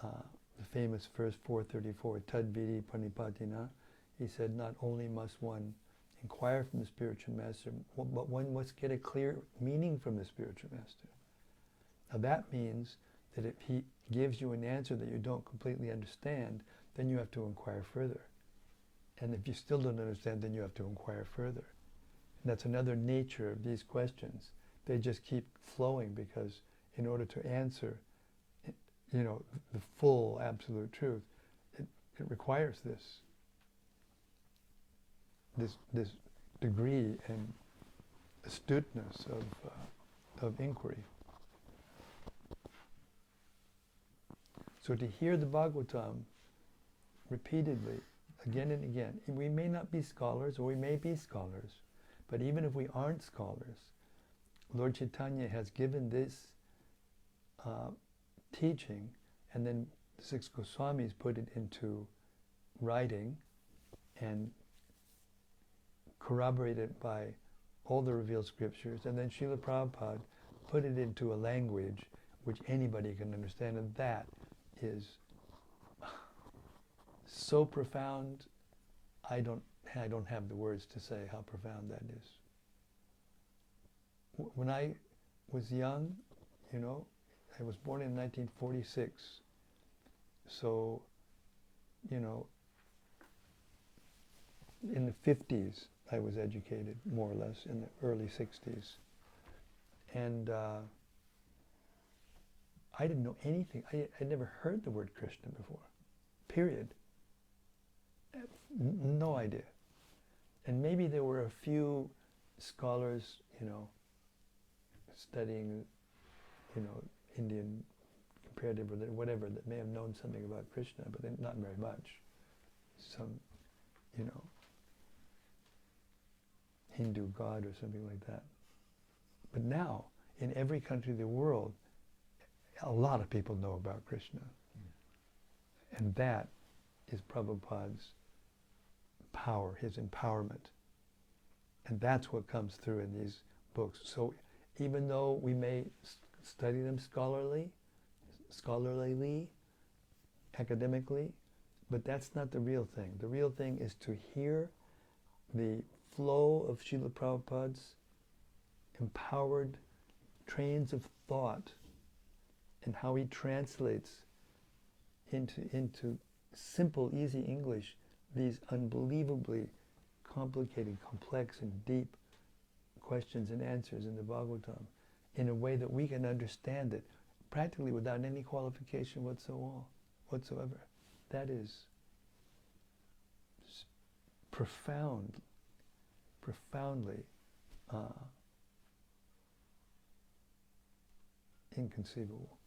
the famous verse 434, Tad Vidi Panipatina, he said, not only must one inquire from the spiritual master, but one must get a clear meaning from the spiritual master. Now that means that if he gives you an answer that you don't completely understand, then you have to inquire further. And if you still don't understand, then you have to inquire further. And that's another nature of these questions. They just keep flowing because in order to answer, the full absolute truth, it requires this degree and astuteness of inquiry. So to hear the Bhagavatam repeatedly, again and again, we may not be scholars, or we may be scholars, but even if we aren't scholars, Lord Chaitanya has given this teaching, and then the 6 Goswamis put it into writing and corroborated by all the revealed scriptures, and then Srila Prabhupada put it into a language which anybody can understand, and that is so profound. I don't have the words to say how profound that is. When I was young, I was born in 1946, so in the 50s I was educated, more or less, in the early 60s. And I didn't know anything. I'd never heard the word Krishna before, period. No idea. And maybe there were a few scholars, studying, Indian, comparative or whatever, that may have known something about Krishna, but not very much. Some, Hindu god or something like that. But now, in every country of the world, a lot of people know about Krishna. And that is Prabhupada's power, his empowerment. And that's what comes through in these books. So even though we may study them scholarly, academically, but that's not the real thing. The real thing is to hear the flow of Srila Prabhupada's empowered trains of thought and how he translates into simple, easy English these unbelievably complicated, complex, and deep questions and answers in the Bhagavatam in a way that we can understand it practically without any qualification whatsoever. That is profoundly inconceivable,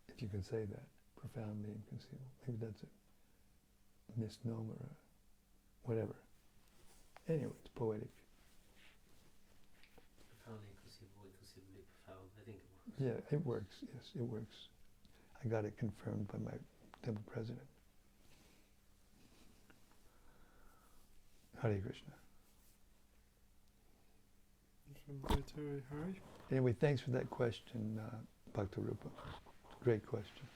if you can say that. Profoundly inconceivable. Maybe that's a misnomer or whatever. Anyway, it's poetic. Profoundly inconceivable, inconceivably profound. I think it works. Yeah, it works. Yes, it works. I got it confirmed by my temple president. Hare Krishna. Anyway, thanks for that question, Bhaktarupa. Great question.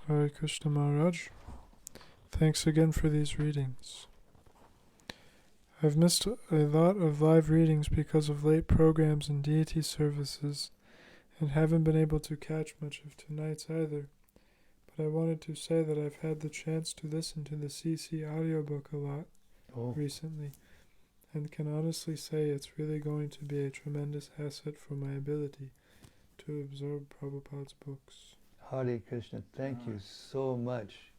Hare Krishna Maharaj. Thanks again for these readings. I've missed a lot of live readings because of late programs and deity services, and haven't been able to catch much of tonight's either. But I wanted to say that I've had the chance to listen to the CC audiobook a lot recently, and can honestly say it's really going to be a tremendous asset for my ability to absorb Prabhupada's books. Hare Krishna, thank you so much.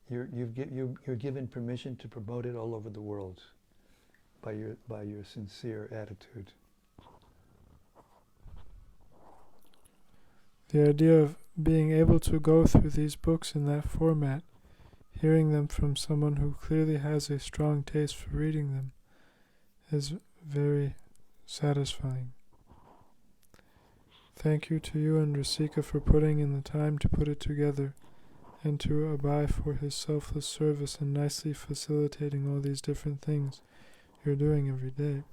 You're given permission to promote it all over the world by your sincere attitude. The idea of being able to go through these books in that format, hearing them from someone who clearly has a strong taste for reading them, is very satisfying. Thank you to you and Rasika for putting in the time to put it together, and to Abai for his selfless service and nicely facilitating all these different things you're doing every day.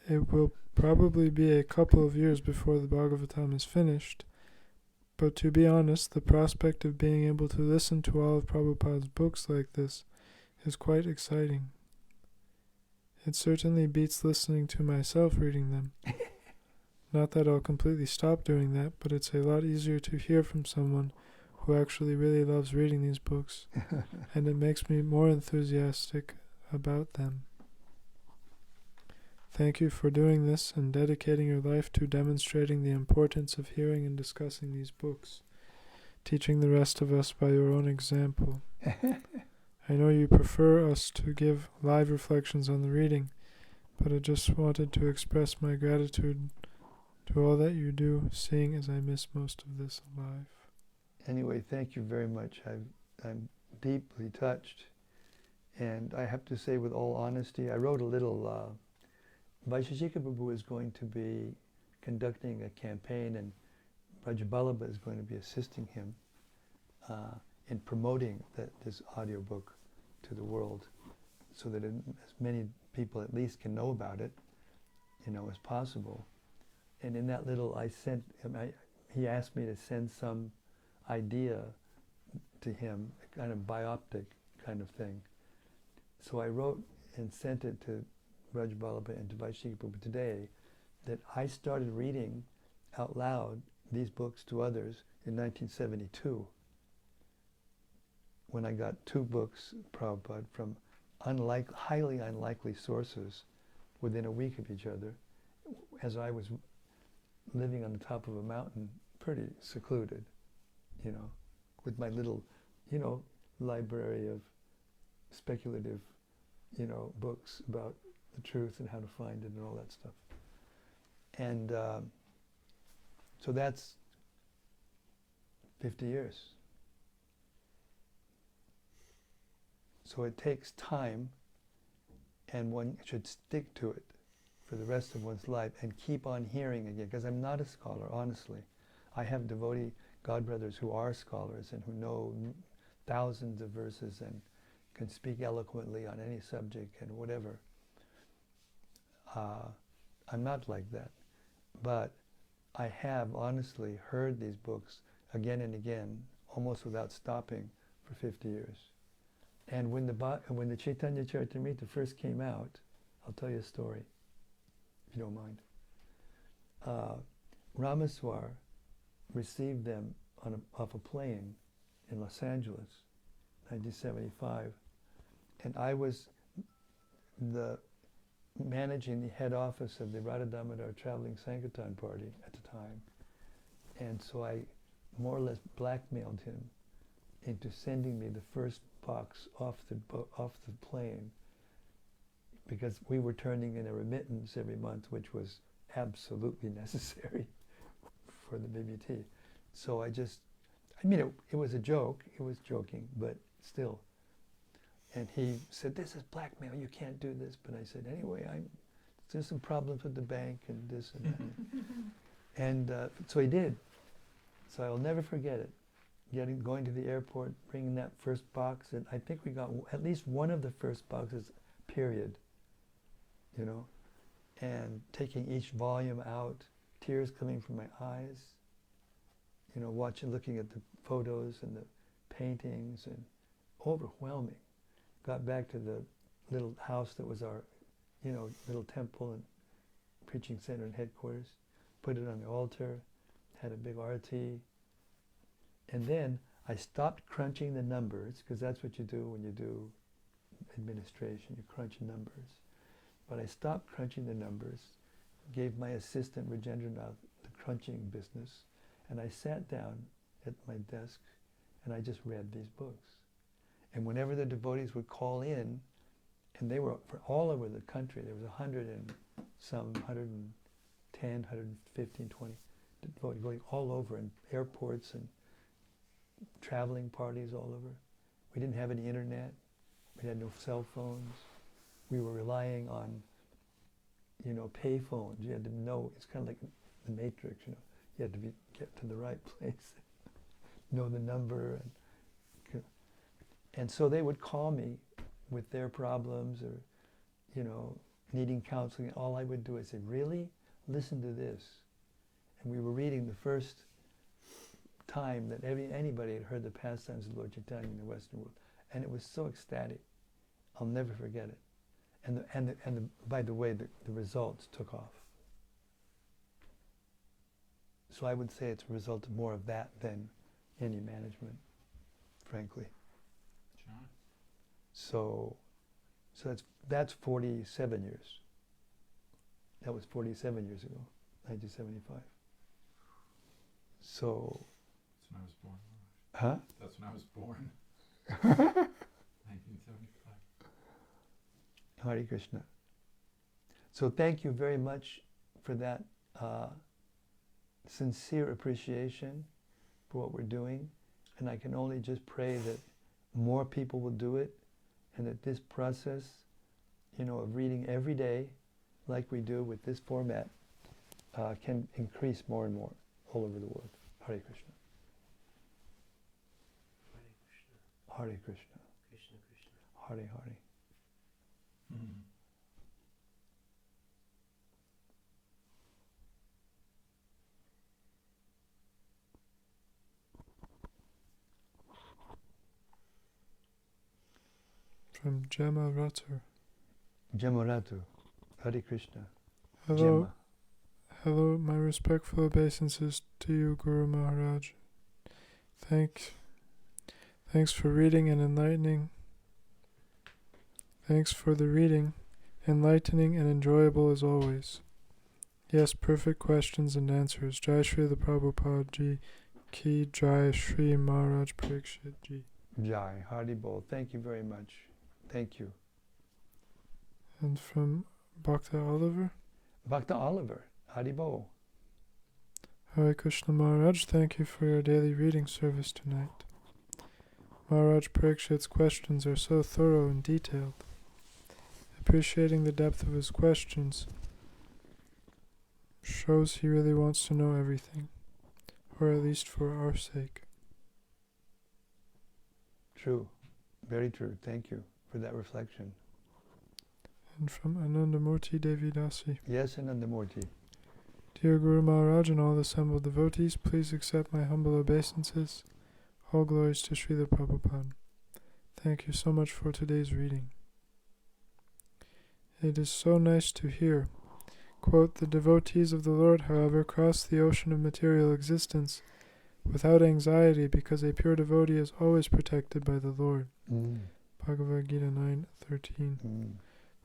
It will probably be a couple of years before the Bhagavatam is finished, but to be honest, the prospect of being able to listen to all of Prabhupada's books like this is quite exciting. It certainly beats listening to myself reading them. Not that I'll completely stop doing that, but it's a lot easier to hear from someone who actually really loves reading these books, and it makes me more enthusiastic about them. Thank you for doing this and dedicating your life to demonstrating the importance of hearing and discussing these books, teaching the rest of us by your own example. I know you prefer us to give live reflections on the reading, but I just wanted to express my gratitude to all that you do, seeing as I miss most of this alive. Anyway, thank you very much. I'm deeply touched. And I have to say with all honesty, I wrote a little, Vaisheshika Prabhu is going to be conducting a campaign, and Brajaballabha is going to be assisting him in promoting this audiobook to the world, so that as many people at least can know about it, as possible. And in that little, he asked me to send some idea to him, a kind of bioptic kind of thing. So I wrote and sent it to Brajaballabha and to Vaisheshika Prabhu today, that I started reading out loud these books to others in 1972, when I got 2 books, Prabhupada, from highly unlikely sources within a week of each other, as I was living on the top of a mountain, pretty secluded, with my little, library of speculative, books about the truth and how to find it and all that stuff. And so that's 50 years. So it takes time, and one should stick to it for the rest of one's life and keep on hearing again, because I'm not a scholar, honestly. I have devotee godbrothers who are scholars and who know thousands of verses and can speak eloquently on any subject and whatever. I'm not like that. But I have honestly heard these books again and again, almost without stopping, for 50 years. And when the Chaitanya Charitamrita first came out, I'll tell you a story, if you don't mind. Ramaswar received them off a plane in Los Angeles, 1975, and I was managing the head office of the Radha Damodar Traveling Sankirtan Party at the time, and so I more or less blackmailed him into sending me the first box off the plane, because we were turning in a remittance every month, which was absolutely necessary for the BBT. So it was a joke, it was joking, but still. And he said, "This is blackmail, you can't do this." But I said, "Anyway, there's some problems with the bank and this and that." And so he did. So I'll never forget it. Going to the airport, bringing that first box, and I think we got at least one of the first boxes, period. And taking each volume out, tears coming from my eyes, looking at the photos and the paintings, and overwhelming. Got back to the little house that was our, little temple and preaching center and headquarters, put it on the altar, had a big arati, and then I stopped crunching the numbers, because that's what you do when you do administration, you crunch numbers. But I stopped crunching the numbers, gave my assistant Rajendranath the crunching business, and I sat down at my desk and I just read these books. And whenever the devotees would call in, and they were all over the country, there was 110, 115, 20 devotees going all over, in airports and traveling parties all over. We didn't have any internet, we had no cell phones. We were relying on, pay phones. You had to know, it's kind of like the Matrix, you had to get to the right place, know the number. And so they would call me with their problems or, needing counseling. All I would do is say, "Really? Listen to this." And we were reading the first time that anybody had heard the pastimes of Lord Chaitanya in the Western world. And it was so ecstatic. I'll never forget it. And by the way, the results took off. So I would say it's a result of more of that than any management, frankly. John. So that's 47 years. That was 47 years ago, 1975. So. That's when I was born. Huh? That's when I was born. 1975. Hare Krishna. So thank you very much for that sincere appreciation for what we're doing. And I can only just pray that more people will do it, and that this process, of reading every day, like we do with this format, can increase more and more all over the world. Hare Krishna. Hare Krishna. Hare Krishna. Krishna Krishna. Hare Hare. Mm-hmm. From Gemma Rutter. Gemoratu. Hare Krishna. Hello, Gemma. hello, my respectful obeisances to you, Guru Maharaj. Thanks for reading and enlightening. Thanks for the reading, enlightening and enjoyable as always. Yes, perfect questions and answers. Jai Srila Prabhupada Ji Ki Jai, Shri Maharaj Parīkṣit Ji. Jai. Hari Bol. Thank you very much. Thank you. And from Bhakta Oliver. Bhakta Oliver. Haribol. Hare Krishna Maharaj, thank you for your daily reading service tonight. Maharaj Parīkṣit's questions are so thorough and detailed. Appreciating the depth of his questions shows he really wants to know everything, or at least for our sake. True. Very true. Thank you for that reflection. And from Anandamurti Devidasi. Yes, Anandamurti. Dear Guru Maharaj and all assembled devotees, please accept my humble obeisances. All glories to Srila Prabhupada. Thank you so much for today's reading. It is so nice to hear. Quote, the devotees of the Lord, however, cross the ocean of material existence without anxiety because a pure devotee is always protected by the Lord. Bhagavad Gita 9:13.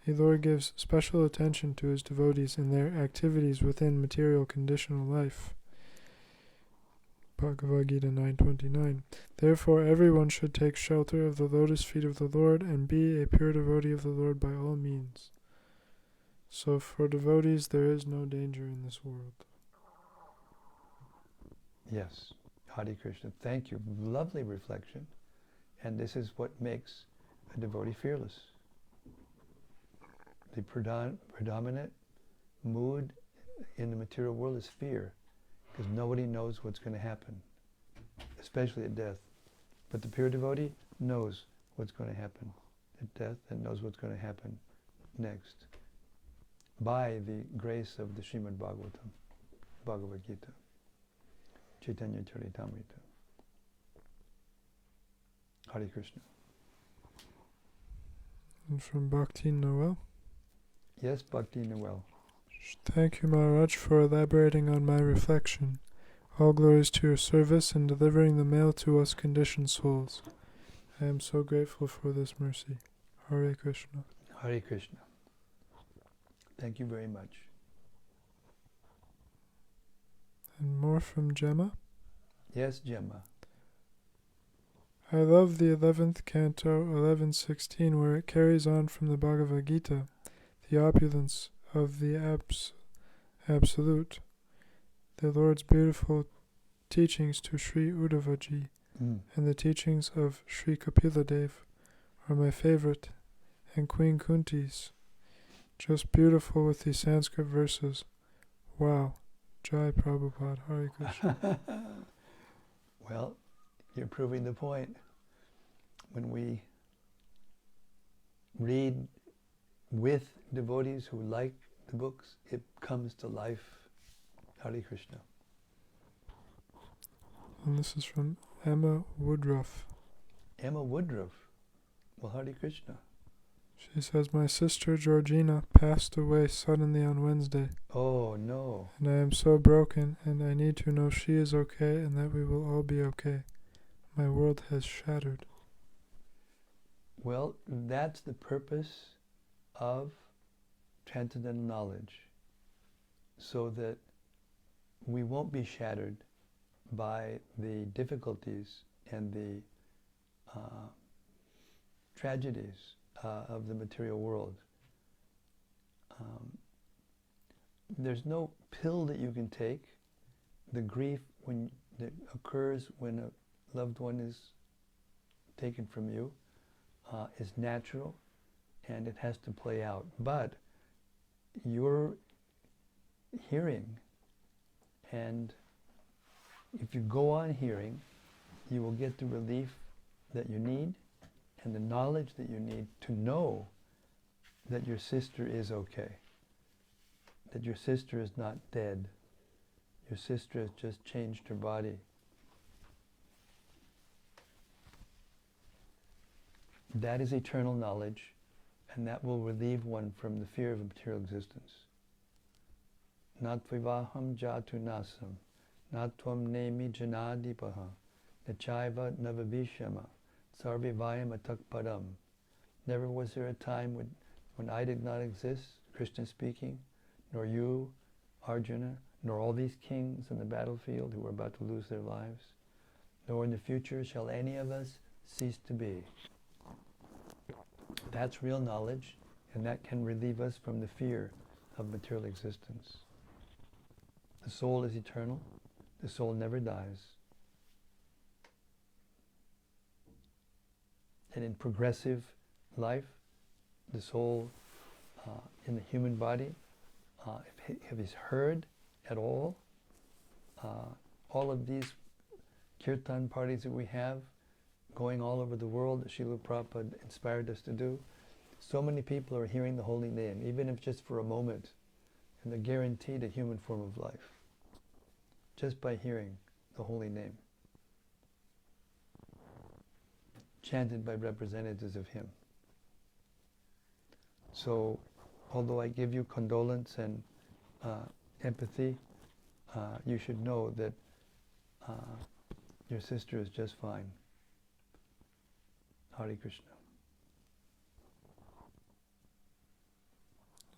The Lord gives special attention to his devotees in their activities within material conditional life. Bhagavad Gita 9:29. Therefore everyone should take shelter of the lotus feet of the Lord and be a pure devotee of the Lord by all means. So for devotees there is no danger in this world. Yes. Hare Krishna. Thank you. Lovely reflection. And this is what makes a devotee fearless. The predominant mood in the material world is fear, because nobody knows what's going to happen, especially at death. But the pure devotee knows what's going to happen at death and knows what's going to happen next by the grace of the Śrīmad-Bhāgavatam, Bhagavad Gita, Chaitanya Charitamrita. Hare Krishna. And from Bhakti Noel. Yes, Bhakti Noel. Thank you, Maharaj, for elaborating on my reflection. All glories to your service in delivering the mail to us conditioned souls. I am so grateful for this mercy. Hare Krishna. Hare Krishna. Thank you very much. And more from Gemma. Yes, Gemma. I love the 11th Canto, 11:16, where it carries on from the Bhagavad Gita, the opulence of the Absolute, the Lord's beautiful teachings to Sri Uddhavaji, and the teachings of Sri Kapila-dev are my favorite, and Queen Kunti's. Just beautiful with these Sanskrit verses. Wow. Jai Prabhupada. Hare Krishna. Well, you're proving the point. When we read with devotees who like the books, it comes to life. Hare Krishna. And this is from Emma Woodruff. Emma Woodruff. Well, Hare Krishna. She says, my sister Georgina passed away suddenly on Wednesday. Oh, no. And I am so broken, and I need to know she is okay and that we will all be okay. My world has shattered. Well, that's the purpose of transcendental knowledge, so that we won't be shattered by the difficulties and the tragedies of the material world. There's no pill that you can take. The grief that occurs when a loved one is taken from you is natural, and it has to play out. But you're hearing, and if you go on hearing, you will get the relief that you need and the knowledge that you need to know that your sister is okay, that your sister is not dead. Your sister has just changed her body. That is eternal knowledge, and that will relieve one from the fear of material existence. Natvivaham jatu nasam, natvam nemi janadipaha, nachaiva navabhishama, sarvivayam atak padam. Never was there a time when I did not exist, Krishna speaking, nor you, Arjuna, nor all these kings in the battlefield who are about to lose their lives, nor in the future shall any of us cease to be. That's real knowledge, and that can relieve us from the fear of material existence. The soul is eternal. The soul never dies. And in progressive life, the soul in the human body, if he's heard at all of these kirtan parties that we have going all over the world that Srila Prabhupada inspired us to do, so many people are hearing the holy name, even if just for a moment, and they're guaranteed a human form of life just by hearing the holy name chanted by representatives of him. So, although I give you condolence and empathy, you should know that your sister is just fine. Hare Krishna.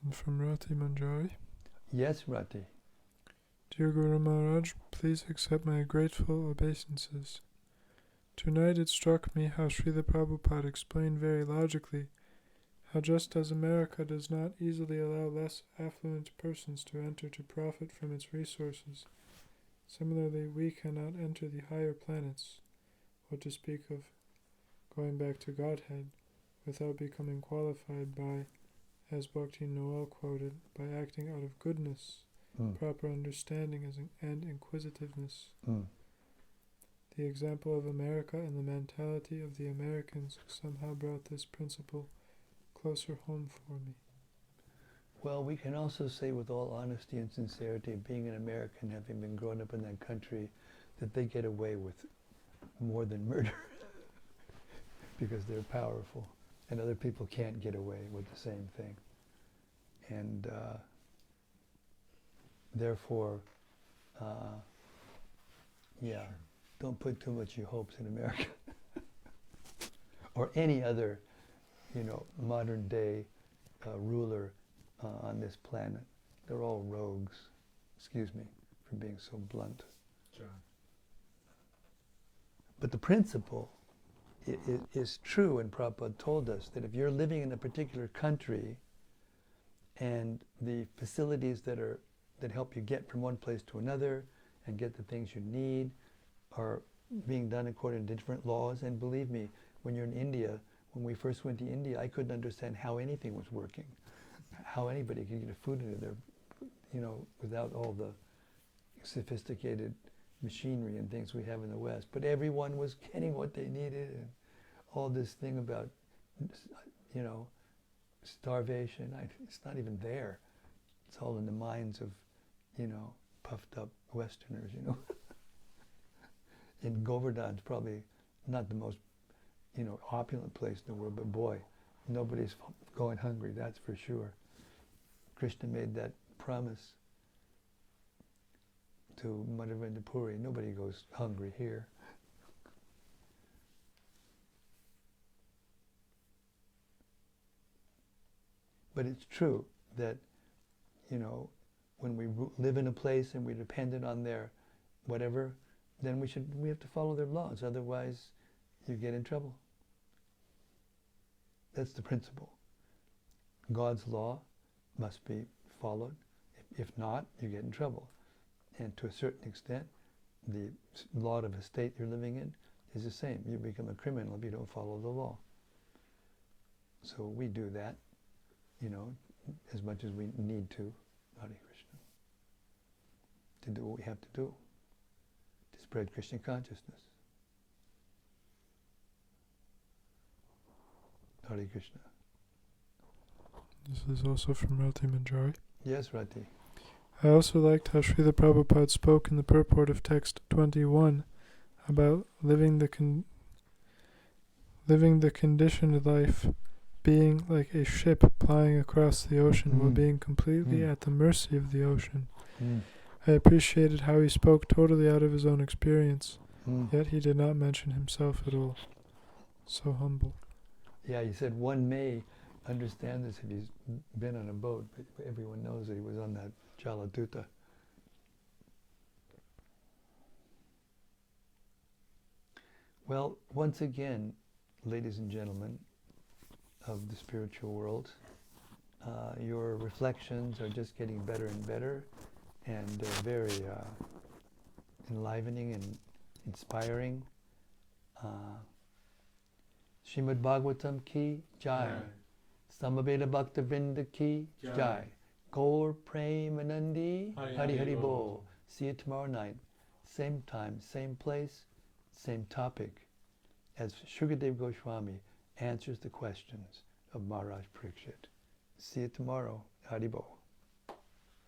And from Rati Manjari. Yes, Rati. Dear Guru Maharaj, please accept my grateful obeisances. Tonight it struck me how Srila Prabhupada explained very logically how just as America does not easily allow less affluent persons to enter to profit from its resources, similarly we cannot enter the higher planets, or to speak of going back to Godhead, without becoming qualified by, as Bhakti Noel quoted, by acting out of goodness, proper understanding and inquisitiveness. The example of America and the mentality of the Americans somehow brought this principle closer home for me. Well, we can also say with all honesty and sincerity, being an American, having been grown up in that country, that they get away with more than murder because they're powerful, and other people can't get away with the same thing. And therefore, don't put too much of your hopes in America or any other, modern day ruler on this planet. They're all rogues. Excuse me for being so blunt. Sure. But the principle is true, and Prabhupada told us that if you're living in a particular country and the facilities that help you get from one place to another and get the things you need are being done according to different laws, and believe me, when you're in India, when we first went to India, I couldn't understand how anything was working, how anybody could get food into their, without all the sophisticated machinery and things we have in the West. But everyone was getting what they needed, and all this thing about, starvation, it's not even there. It's all in the minds of, puffed up Westerners, In Govardhan's probably not the most, opulent place in the world, but boy, nobody's going hungry, that's for sure. Krishna made that promise to Madhavendra Puri, nobody goes hungry here. But it's true that, when we live in a place and we're dependent on their whatever, then we have to follow their laws, otherwise you get in trouble. That's the principle. God's law must be followed. If not, you get in trouble. And to a certain extent, the law of a state you're living in is the same. You become a criminal if you don't follow the law. So we do that, as much as we need to, Hare Krishna, to do what we have to do, to spread Krishna consciousness. Hare Krishna. This is also from Rati Manjari. Yes, Rati. I also liked how Srila Prabhupada spoke in the purport of text 21 about living the conditioned life, being like a ship plying across the ocean while being completely at the mercy of the ocean. I appreciated how he spoke totally out of his own experience, yet he did not mention himself at all. So humble. Yeah, he said one may understand this if he's been on a boat, but everyone knows that he was on that Jaladuta. Well, once again, ladies and gentlemen of the spiritual world, your reflections are just getting better and better, and very enlivening and inspiring. Śrīmad-Bhāgavatam ki jai. Samaveda Bhaktavinda ki jai. Gaur Premanandi Hari Hari Bol. See you tomorrow night. Same time, same place, same topic, as Shukadev Goswami answers the questions of Maharaj Parīkṣit. See you tomorrow. Hari Bol.